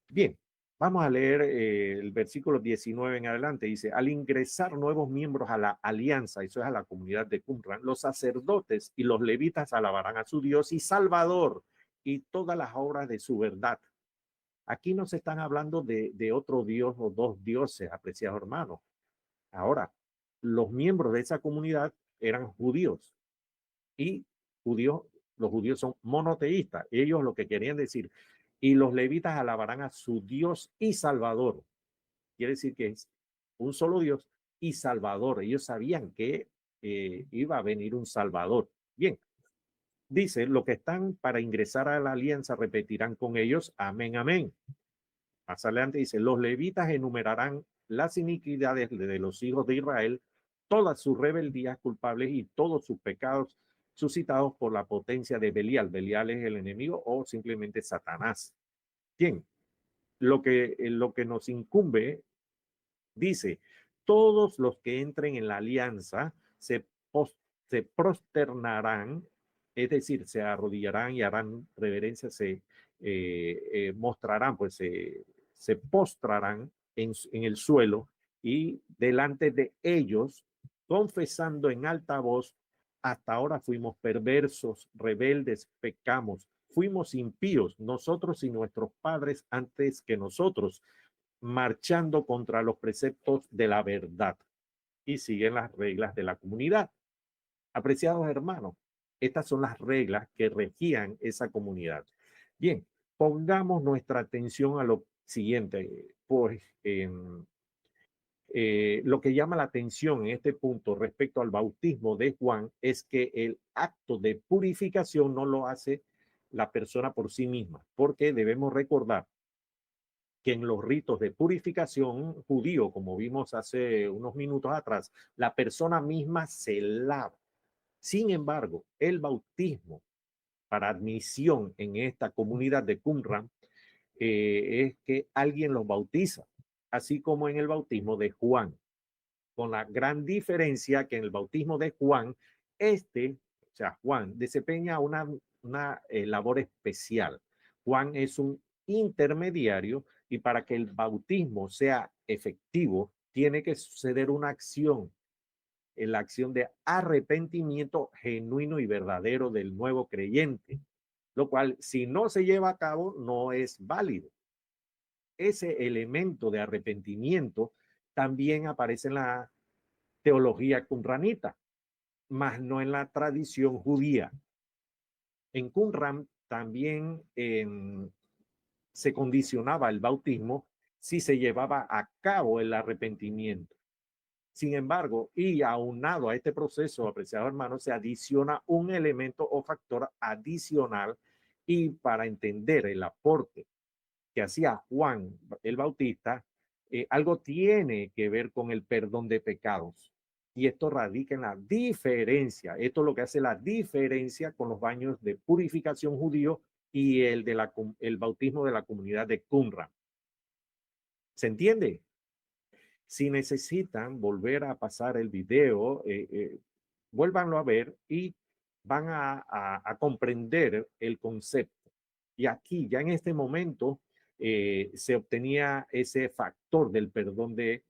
bien, vamos a leer el versículo 19 en adelante. Dice, al ingresar nuevos miembros a la alianza, eso es a la comunidad de Qumran, los sacerdotes y los levitas alabarán a su Dios y Salvador y todas las obras de su verdad. Aquí no se están hablando de otro Dios o dos dioses, apreciado hermano. Ahora, los miembros de esa comunidad eran judíos y judíos, los judíos son monoteístas. Ellos lo que querían decir, y los levitas alabarán a su Dios y Salvador. Quiere decir que es un solo Dios y Salvador. Ellos sabían que iba a venir un Salvador. Bien, dice, los que están para ingresar a la alianza repetirán con ellos, amén, amén. Más adelante dice, los levitas enumerarán las iniquidades de los hijos de Israel, todas sus rebeldías culpables y todos sus pecados suscitados por la potencia de Belial. Belial es el enemigo o simplemente Satanás. Bien, lo que nos incumbe, dice, todos los que entren en la alianza se prosternarán, es decir, se arrodillarán y harán reverencia, se mostrarán, pues se postrarán en el suelo y delante de ellos, confesando en alta voz, hasta ahora fuimos perversos, rebeldes, pecamos, fuimos impíos, nosotros y nuestros padres antes que nosotros, marchando contra los preceptos de la verdad y siguen las reglas de la comunidad. Apreciados hermanos, estas son las reglas que regían esa comunidad. Bien, pongamos nuestra atención a lo siguiente, pues lo que llama la atención en este punto respecto al bautismo de Juan es que el acto de purificación no lo hace la persona por sí misma, porque debemos recordar que en los ritos de purificación judío, como vimos hace unos minutos atrás, la persona misma se lava. Sin embargo, el bautismo para admisión en esta comunidad de Qumran es que alguien los bautiza, así como en el bautismo de Juan, con la gran diferencia que en el bautismo de Juan, o sea, Juan, desempeña una labor especial. Juan es un intermediario y para que el bautismo sea efectivo, tiene que suceder una acción, en la acción de arrepentimiento genuino y verdadero del nuevo creyente, lo cual, si no se lleva a cabo, no es válido. Ese elemento de arrepentimiento también aparece en la teología qumranita, mas no en la tradición judía. En Qumran también se condicionaba el bautismo si se llevaba a cabo el arrepentimiento. Sin embargo, y aunado a este proceso, apreciados hermanos, se adiciona un elemento o factor adicional, y para entender el aporte que hacía Juan el Bautista, algo tiene que ver con el perdón de pecados. Y esto radica en la diferencia. Esto es lo que hace la diferencia con los baños de purificación judío y el bautismo de la comunidad de Qumran. ¿Se entiende? Si necesitan volver a pasar el video, vuélvanlo a ver y van a comprender el concepto. Y aquí, ya en este momento, se obtenía ese factor del perdón de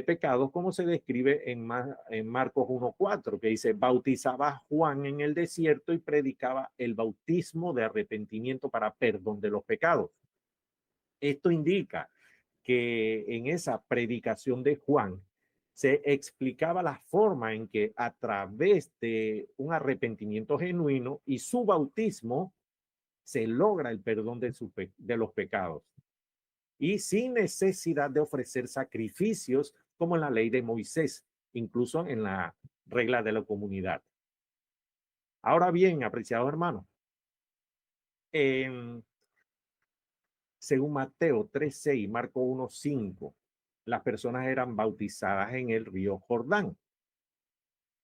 pecados, como se describe en Marcos 1:4, que dice: bautizaba Juan en el desierto y predicaba el bautismo de arrepentimiento para perdón de los pecados. Esto indica que en esa predicación de Juan se explicaba la forma en que, a través de un arrepentimiento genuino y su bautismo, se logra el perdón de los pecados, y sin necesidad de ofrecer sacrificios como en la ley de Moisés, incluso en la regla de la comunidad. Ahora bien, apreciados hermanos, según Mateo 3:6 y Marco 1:5, las personas eran bautizadas en el río Jordán.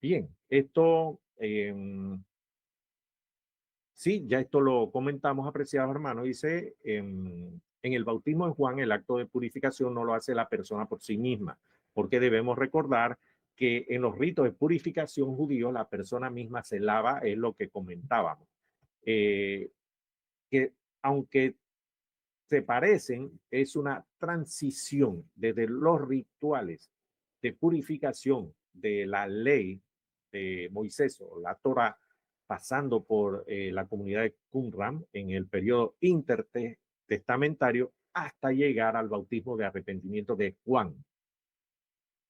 Bien, esto sí, ya esto lo comentamos, apreciados hermanos. Dice, en el bautismo de Juan, el acto de purificación no lo hace la persona por sí misma, porque debemos recordar que en los ritos de purificación judíos la persona misma se lava, es lo que comentábamos. Que aunque se parecen, es una transición desde los rituales de purificación de la ley de Moisés o la Torah, pasando por la comunidad de Qumran en el periodo intertestamentario, hasta llegar al bautismo de arrepentimiento de Juan.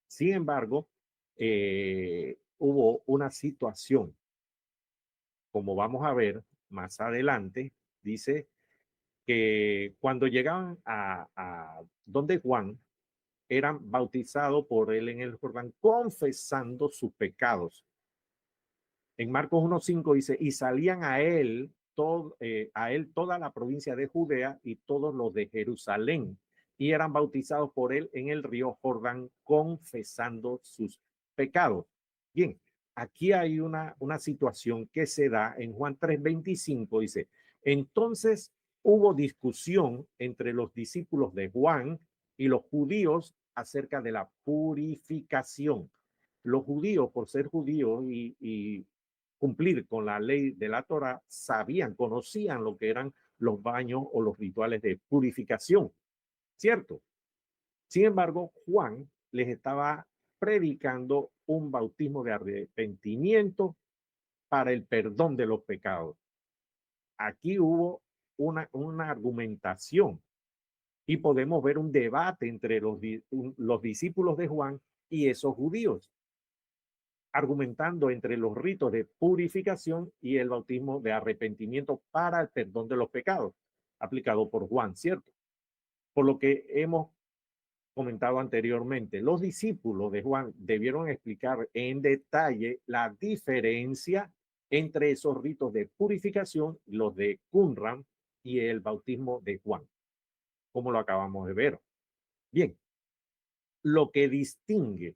Sin embargo, hubo una situación, como vamos a ver más adelante, dice que cuando llegaban a donde Juan, eran bautizados por él en el Jordán, confesando sus pecados. En Marcos 1:5 dice: y salían a él toda la provincia de Judea y todos los de Jerusalén, y eran bautizados por él en el río Jordán, confesando sus pecados. Bien, aquí hay una situación que se da en Juan 3:25, dice: entonces hubo discusión entre los discípulos de Juan y los judíos acerca de la purificación. Los judíos, por ser judíos y cumplir con la ley de la Torah, conocían lo que eran los baños o los rituales de purificación, ¿cierto? Sin embargo, Juan les estaba predicando un bautismo de arrepentimiento para el perdón de los pecados. Aquí hubo una argumentación, y podemos ver un debate entre los discípulos de Juan y esos judíos, argumentando entre los ritos de purificación y el bautismo de arrepentimiento para el perdón de los pecados, aplicado por Juan, ¿cierto? Por lo que hemos comentado anteriormente, los discípulos de Juan debieron explicar en detalle la diferencia entre esos ritos de purificación, los de Qumran, y el bautismo de Juan, como lo acabamos de ver. Bien, lo que distingue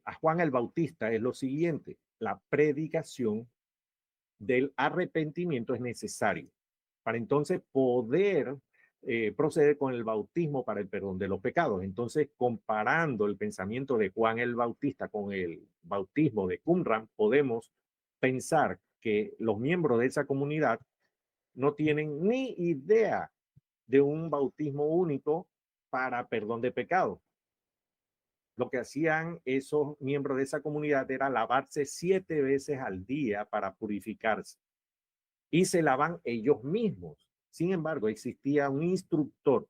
a Juan el Bautista es lo siguiente: la predicación del arrepentimiento es necesario para entonces poder proceder con el bautismo para el perdón de los pecados. Entonces, comparando el pensamiento de Juan el Bautista con el bautismo de Qumran, podemos pensar que los miembros de esa comunidad no tienen ni idea de un bautismo único para perdón de pecado. Lo que hacían esos miembros de esa comunidad era lavarse 7 veces al día para purificarse. Y se lavan ellos mismos. Sin embargo, existía un instructor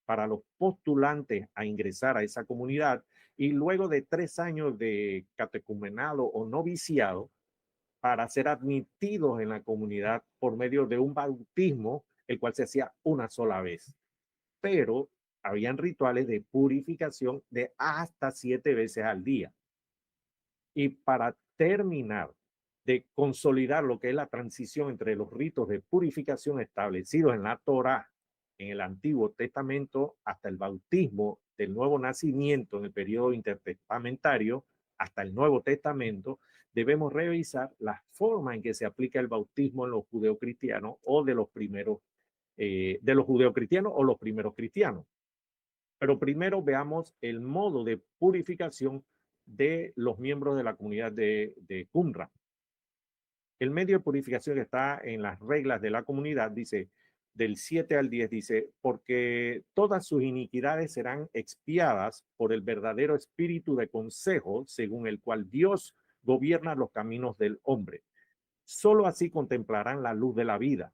para los postulantes a ingresar a esa comunidad, y luego de 3 años de catecumenado o noviciado, para ser admitidos en la comunidad por medio de un bautismo, el cual se hacía una sola vez. Pero habían rituales de purificación de hasta 7 veces al día. Y para terminar de consolidar lo que es la transición entre los ritos de purificación establecidos en la Torá, en el Antiguo Testamento, hasta el bautismo del nuevo nacimiento en el periodo intertestamentario, hasta el Nuevo Testamento, debemos revisar la forma en que se aplica el bautismo en los judeocristianos o de los primeros, de los judeocristianos o los primeros cristianos. Pero primero veamos el modo de purificación de los miembros de la comunidad de Qumran. El medio de purificación que está en las reglas de la comunidad, dice, del 7 al 10, dice, porque todas sus iniquidades serán expiadas por el verdadero espíritu de consejo, según el cual Dios gobierna los caminos del hombre. Solo así contemplarán la luz de la vida.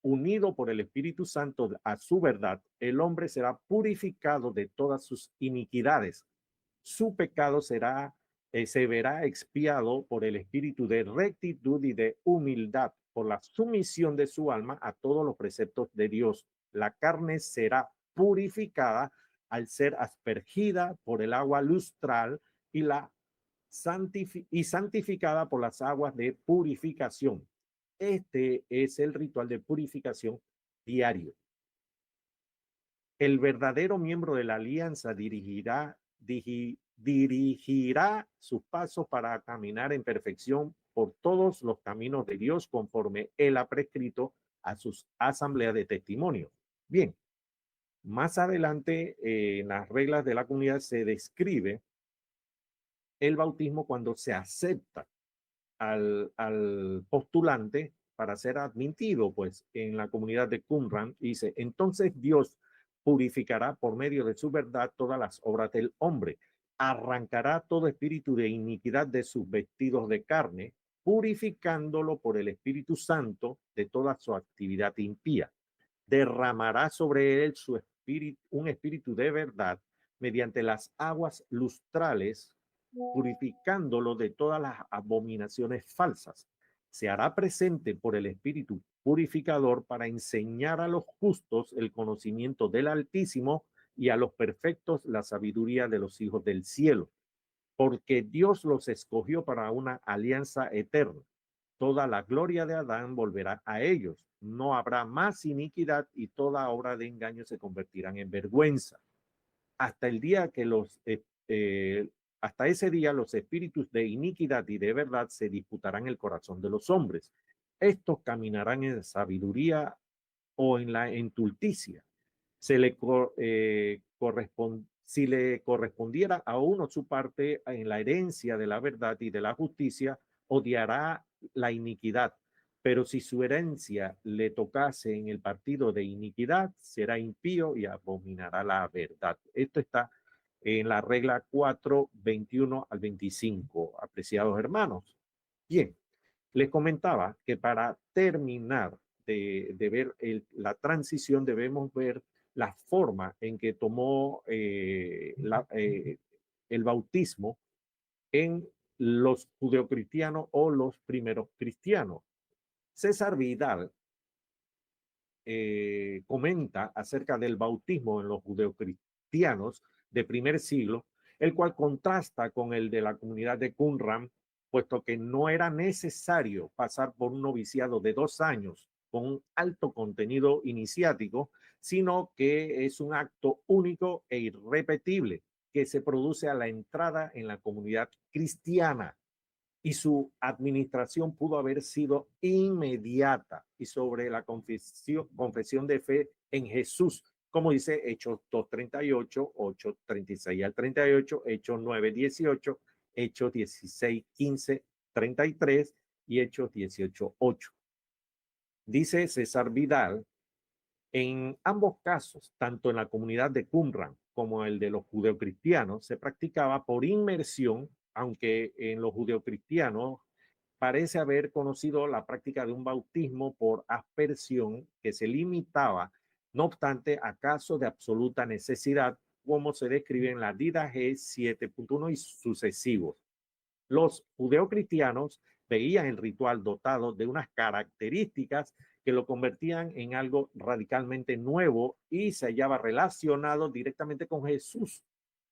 Unido por el Espíritu Santo a su verdad, el hombre será purificado de todas sus iniquidades. Su pecado se verá expiado por el espíritu de rectitud y de humildad, por la sumisión de su alma a todos los preceptos de Dios. La carne será purificada al ser aspergida por el agua lustral y santificada por las aguas de purificación. Este es el ritual de purificación diario. El verdadero miembro de la alianza dirigirá sus pasos para caminar en perfección por todos los caminos de Dios conforme Él ha prescrito a sus asambleas de testimonio. Bien, más adelante en las reglas de la comunidad se describe el bautismo cuando se acepta al postulante para ser admitido pues en la comunidad de Qumran. Dice, entonces Dios purificará por medio de su verdad todas las obras del hombre, arrancará todo espíritu de iniquidad de sus vestidos de carne, purificándolo por el Espíritu Santo de toda su actividad impía. Derramará sobre él su espíritu, un espíritu de verdad mediante las aguas lustrales, purificándolo de todas las abominaciones falsas. Se hará presente por el Espíritu purificador para enseñar a los justos el conocimiento del Altísimo y a los perfectos la sabiduría de los hijos del cielo, porque Dios los escogió para una alianza eterna. Toda la gloria de Adán volverá a ellos. No habrá más iniquidad y toda obra de engaño se convertirán en vergüenza. Hasta el día que hasta ese día los espíritus de iniquidad y de verdad se disputarán el corazón de los hombres. Estos caminarán en sabiduría o en la entulticia. Si le correspondiera a uno su parte en la herencia de la verdad y de la justicia, odiará la iniquidad. Pero si su herencia le tocase en el partido de iniquidad, será impío y abominará la verdad. Esto está en la regla 4, 21 al 25, apreciados hermanos. Bien, les comentaba que para terminar de ver la transición debemos ver la forma en que tomó el bautismo en los judeocristianos o los primeros cristianos. César Vidal comenta acerca del bautismo en los judeocristianos de primer siglo, el cual contrasta con el de la comunidad de Qumran, puesto que no era necesario pasar por un noviciado de 2 años con un alto contenido iniciático, sino que es un acto único e irrepetible que se produce a la entrada en la comunidad cristiana, y su administración pudo haber sido inmediata y sobre la confesión de fe en Jesús, como dice Hechos 2:38, 8:36 al 38, Hechos 9:18, Hechos 16:15, 33 y Hechos 18:8. Dice César Vidal En ambos casos, tanto en la comunidad de Qumran como el de los judeocristianos, se practicaba por inmersión, aunque en los judeocristianos parece haber conocido la práctica de un bautismo por aspersión que se limitaba, no obstante, a casos de absoluta necesidad, como se describe en la Didache 7.1 y sucesivos. Los judeocristianos veían el ritual dotado de unas características que lo convertían en algo radicalmente nuevo y se hallaba relacionado directamente con Jesús,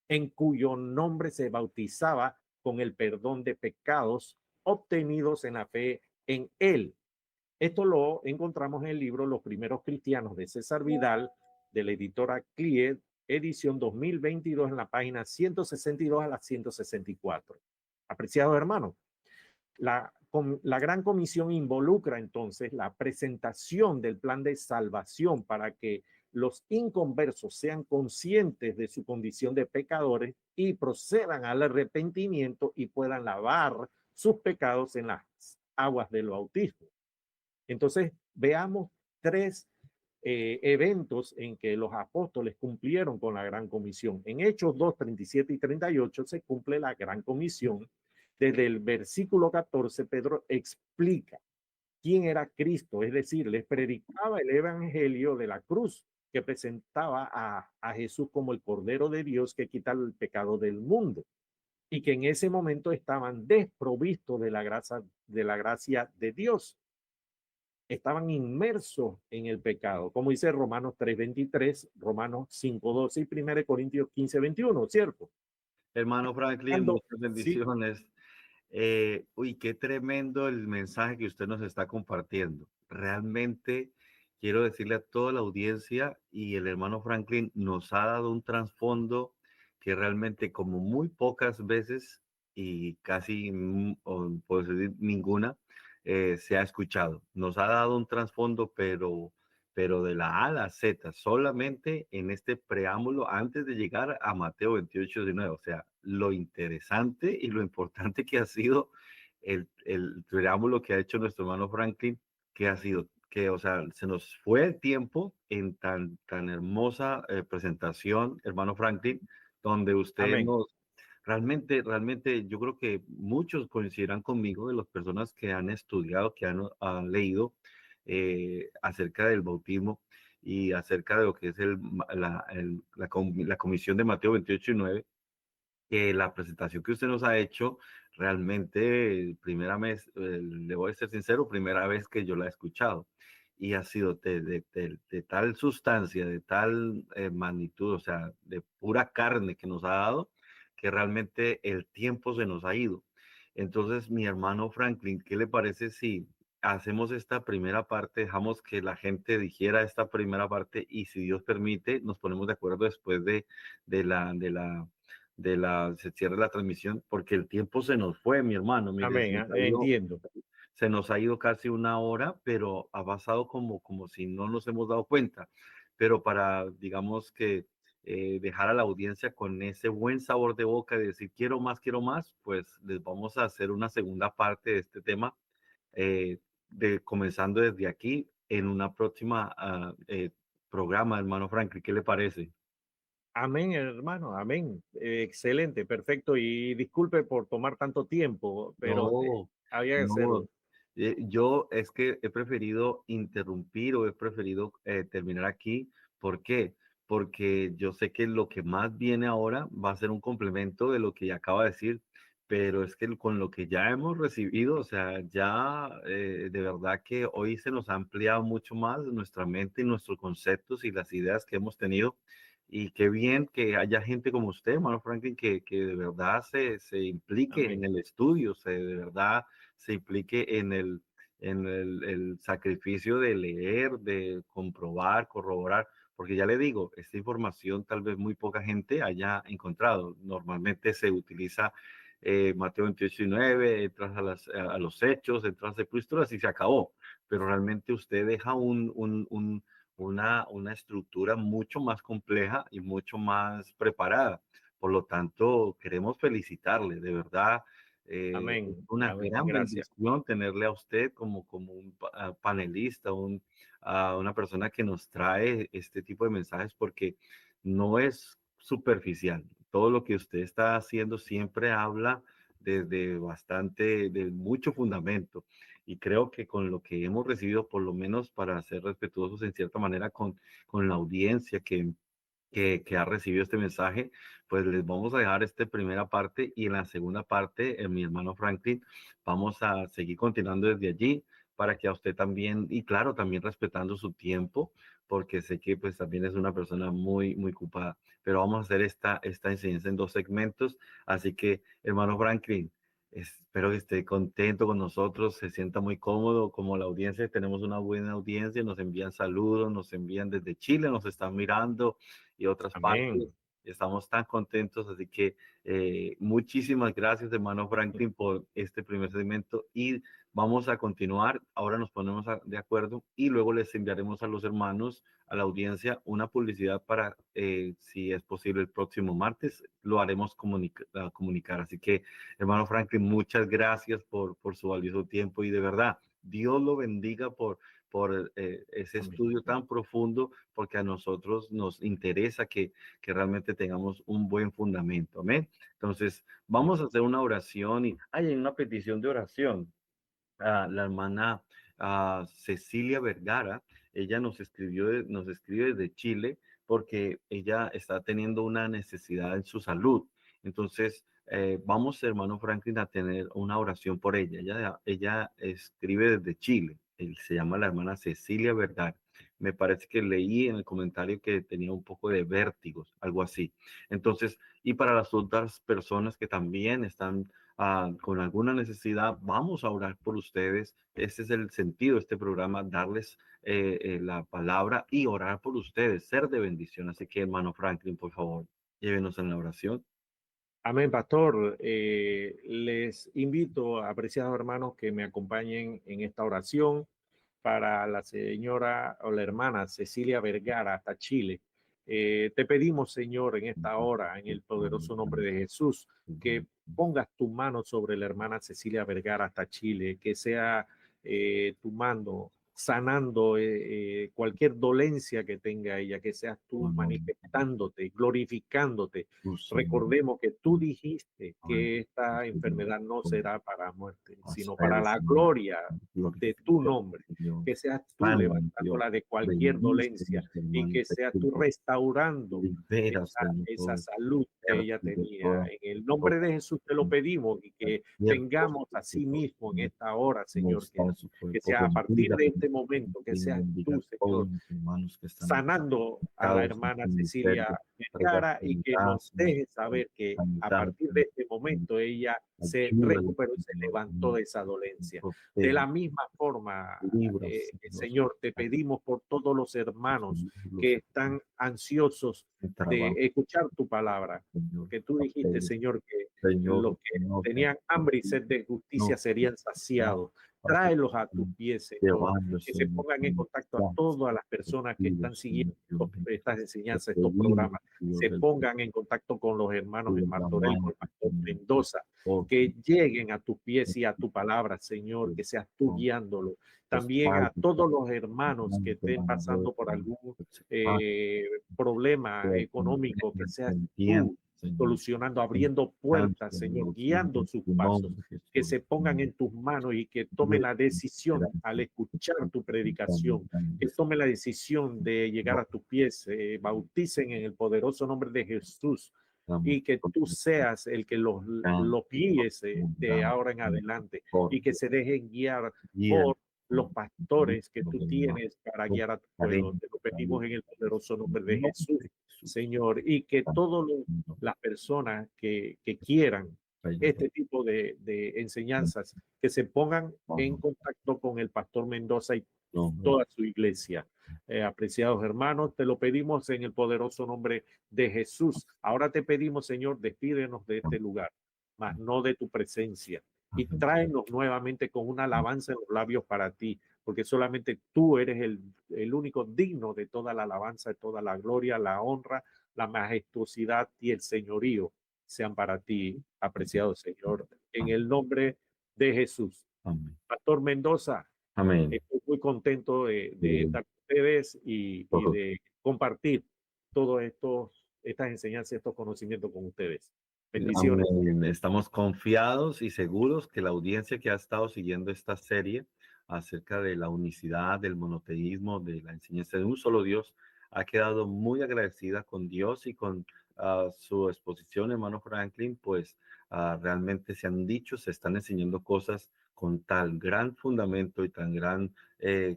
en cuyo nombre se bautizaba con el perdón de pecados obtenidos en la fe en él. Esto lo encontramos en el libro Los primeros cristianos de César Vidal, de la editora CLIE, edición 2022, en la página 162 a la 164. Apreciados hermanos, la Gran Comisión involucra entonces la presentación del plan de salvación para que los inconversos sean conscientes de su condición de pecadores y procedan al arrepentimiento y puedan lavar sus pecados en las aguas del bautismo. Entonces, veamos tres eventos en que los apóstoles cumplieron con la Gran Comisión. En Hechos 2, 37 y 38 se cumple la Gran Comisión. Desde el versículo 14, Pedro explica quién era Cristo, es decir, les predicaba el evangelio de la cruz que presentaba a Jesús como el Cordero de Dios que quita el pecado del mundo y que en ese momento estaban desprovistos de la gracia de Dios. Estaban inmersos en el pecado, como dice Romanos 3:23, Romanos 5:12 y 1 Corintios 15:21, ¿cierto? Hermano Franklin, Cuando, muchas sí, bendiciones. Uy, qué tremendo el mensaje que usted nos está compartiendo. Realmente quiero decirle a toda la audiencia y el hermano Franklin nos ha dado un trasfondo que realmente como muy pocas veces y casi, o puedo decir ninguna, se ha escuchado. Nos ha dado un trasfondo, pero de la A a la Z, solamente en este preámbulo antes de llegar a Mateo 28:19. O sea, lo interesante y lo importante que ha sido el preámbulo que ha hecho nuestro hermano Franklin, que ha sido que, o sea, se nos fue el tiempo en tan hermosa presentación, hermano Franklin, donde usted amén, nos, realmente, yo creo que muchos coincidirán conmigo de las personas que han estudiado, que han leído acerca del bautismo y acerca de lo que es la comisión de Mateo 28:9, que la presentación que usted nos ha hecho, realmente, primera vez, le voy a ser sincero, primera vez que yo la he escuchado. Y ha sido de tal sustancia, de tal magnitud, o sea, de pura carne que nos ha dado, que realmente el tiempo se nos ha ido. Entonces, mi hermano Franklin, ¿qué le parece si hacemos esta primera parte, dejamos que la gente dijera esta primera parte y si Dios permite, nos ponemos de acuerdo después de la, de la, se cierre la transmisión, porque el tiempo se nos fue, mi hermano, mire, amén, entiendo, se nos ha ido casi una hora, pero ha pasado como si no nos hemos dado cuenta. Pero para, digamos que dejar a la audiencia con ese buen sabor de boca de decir quiero más, pues les vamos a hacer una segunda parte de este tema, eh, comenzando desde aquí en una próxima programa, hermano Franklin, ¿qué le parece? amén, hermano, amén, excelente, perfecto, y disculpe por tomar tanto tiempo, pero No, había que no. hacerlo. Yo es que he preferido interrumpir o he preferido terminar aquí. ¿Por qué? Porque yo sé que lo que más viene ahora va a ser un complemento de lo que ya acaba de decir, pero es que con lo que ya hemos recibido, o sea, ya de verdad que hoy se nos ha ampliado mucho más nuestra mente y nuestros conceptos y las ideas que hemos tenido. Y qué bien que haya gente como usted, hermano Franklin, que de verdad se implique en Amén, el estudio, de verdad se implique en el sacrificio de leer, de comprobar, corroborar, porque ya le digo, esta información tal vez muy poca gente haya encontrado. Normalmente se utiliza Mateo 28:9, entras a los hechos, entras a epístolas y se acabó, pero realmente usted deja una estructura mucho más compleja y mucho más preparada. Por lo tanto, queremos felicitarle, de verdad. Es amén, una amén, gran gracias, bendición tenerle a usted como un panelista, una persona que nos trae este tipo de mensajes porque no es superficial. Todo lo que usted está haciendo siempre habla desde bastante, de mucho fundamento. Y creo que con lo que hemos recibido, por lo menos para ser respetuosos en cierta manera con la audiencia que ha recibido este mensaje, pues les vamos a dejar esta primera parte y en la segunda parte, mi hermano Franklin, vamos a seguir continuando desde allí para que a usted también, y claro, también respetando su tiempo, porque sé que pues también es una persona muy, muy ocupada, pero vamos a hacer esta enseñanza en dos segmentos, así que hermano Franklin, espero que esté contento con nosotros, se sienta muy cómodo, como la audiencia, tenemos una buena audiencia, nos envían saludos, nos envían desde Chile, nos están mirando y otras partes. Amén. Estamos tan contentos, así que muchísimas gracias, hermano Franklin, por este primer segmento y vamos a continuar. Ahora nos ponemos de acuerdo y luego les enviaremos a los hermanos, a la audiencia, una publicidad para, si es posible, el próximo martes lo haremos comunicar. Así que, hermano Franklin, muchas gracias por su valioso tiempo y de verdad, Dios lo bendiga por ese Amén. estudio tan profundo, porque a nosotros nos interesa que realmente tengamos un buen fundamento. Amén. Entonces, Amén. vamos a hacer una oración y hay una petición de oración. La hermana Cecilia Vergara, ella nos escribe desde Chile porque ella está teniendo una necesidad en su salud. Entonces, vamos, hermano Franklin, a tener una oración por ella. Ella escribe desde Chile. Se llama la hermana Cecilia Vergara. Me parece que leí en el comentario que tenía un poco de vértigos, algo así. Entonces, y para las otras personas que también están con alguna necesidad, vamos a orar por ustedes. Ese es el sentido de este programa, darles la palabra y orar por ustedes, ser de bendición. Así que, hermano Franklin, por favor, llévenos en la oración. Amén, pastor. Les invito, apreciados hermanos, que me acompañen en esta oración para la señora o la hermana Cecilia Vergara hasta Chile. Te pedimos, Señor, en esta hora, en el poderoso nombre de Jesús, que pongas tu mano sobre la hermana Cecilia Vergara hasta Chile, que sea tu mano sanando cualquier dolencia que tenga ella, que seas tú manifestándote, glorificándote. Recordemos que tú dijiste que esta enfermedad no será para muerte, sino para la gloria de tu nombre, que seas tú levantándola de cualquier dolencia y que seas tú restaurando esa salud que ella tenía. En el nombre de Jesús te lo pedimos y que tengamos a sí mismo en esta hora, Señor, que sea a partir de este momento, que seas tú, Señor, sanando a la hermana Cecilia Vergara y que nos deje saber que a partir de este momento ella se recuperó y se levantó de esa dolencia. De la misma forma, Señor, te pedimos por todos los hermanos que están ansiosos de escuchar tu palabra, que tú dijiste, Señor, que los que tenían hambre y sed de justicia serían saciados. Tráelos a tus pies, Señor, que se pongan en contacto a todas las personas que están siguiendo estas enseñanzas, estos programas, se pongan en contacto con los hermanos en Martorell, con el pastor Mendoza, que lleguen a tus pies y a tu palabra, Señor, que seas tú guiándolo. También a todos los hermanos que estén pasando por algún problema económico, que seas tú solucionando, abriendo puertas, Señor, guiando sus pasos, que se pongan en tus manos y que tomen la decisión al escuchar tu predicación, que tomen la decisión de llegar a tus pies, bauticen en el poderoso nombre de Jesús y que tú seas el que los guíes de ahora en adelante y que se dejen guiar por los pastores que tú tienes para guiar a tu pueblo. Te lo pedimos en el poderoso nombre de Jesús, Señor, y que todas las personas que quieran este tipo de enseñanzas, que se pongan en contacto con el pastor Mendoza y toda su iglesia. Apreciados hermanos, te lo pedimos en el poderoso nombre de Jesús. Ahora te pedimos, Señor, despídenos de este lugar, mas no de tu presencia. Y tráenos nuevamente con una alabanza en los labios para ti, porque solamente tú eres el único digno de toda la alabanza, de toda la gloria, la honra, la majestuosidad y el señorío sean para ti, apreciado Señor, en el nombre de Jesús. Pastor Mendoza, Amén. Estoy muy contento de Sí, estar con ustedes y todo. de compartir todos estas enseñanzas, estos conocimientos con ustedes. Bendiciones. Amén. Estamos confiados y seguros que la audiencia que ha estado siguiendo esta serie acerca de la unicidad, del monoteísmo, de la enseñanza de un solo Dios, ha quedado muy agradecida con Dios y con su exposición, hermano Franklin, pues realmente se han dicho, se están enseñando cosas con tal gran fundamento y tan gran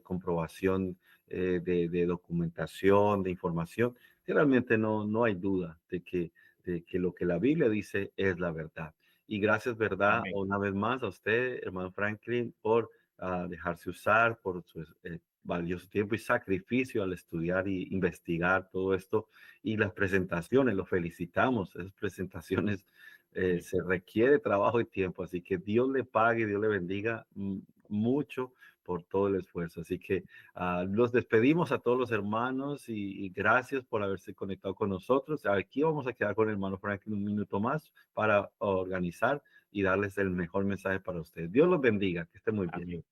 comprobación de documentación, de información, que realmente no hay duda de que lo que la Biblia dice es la verdad. Y gracias, verdad, Amén. una vez más a usted, hermano Franklin, por dejarse usar, por su valioso tiempo y sacrificio al estudiar y investigar todo esto y las presentaciones. Lo felicitamos. Esas presentaciones Amén. se requiere trabajo y tiempo, así que Dios le pague, Dios le bendiga mucho por todo el esfuerzo. Así que los despedimos a todos los hermanos y gracias por haberse conectado con nosotros. Aquí vamos a quedar con el hermano Franklin un minuto más para organizar y darles el mejor mensaje para ustedes. Dios los bendiga, que esté muy bien. Amén.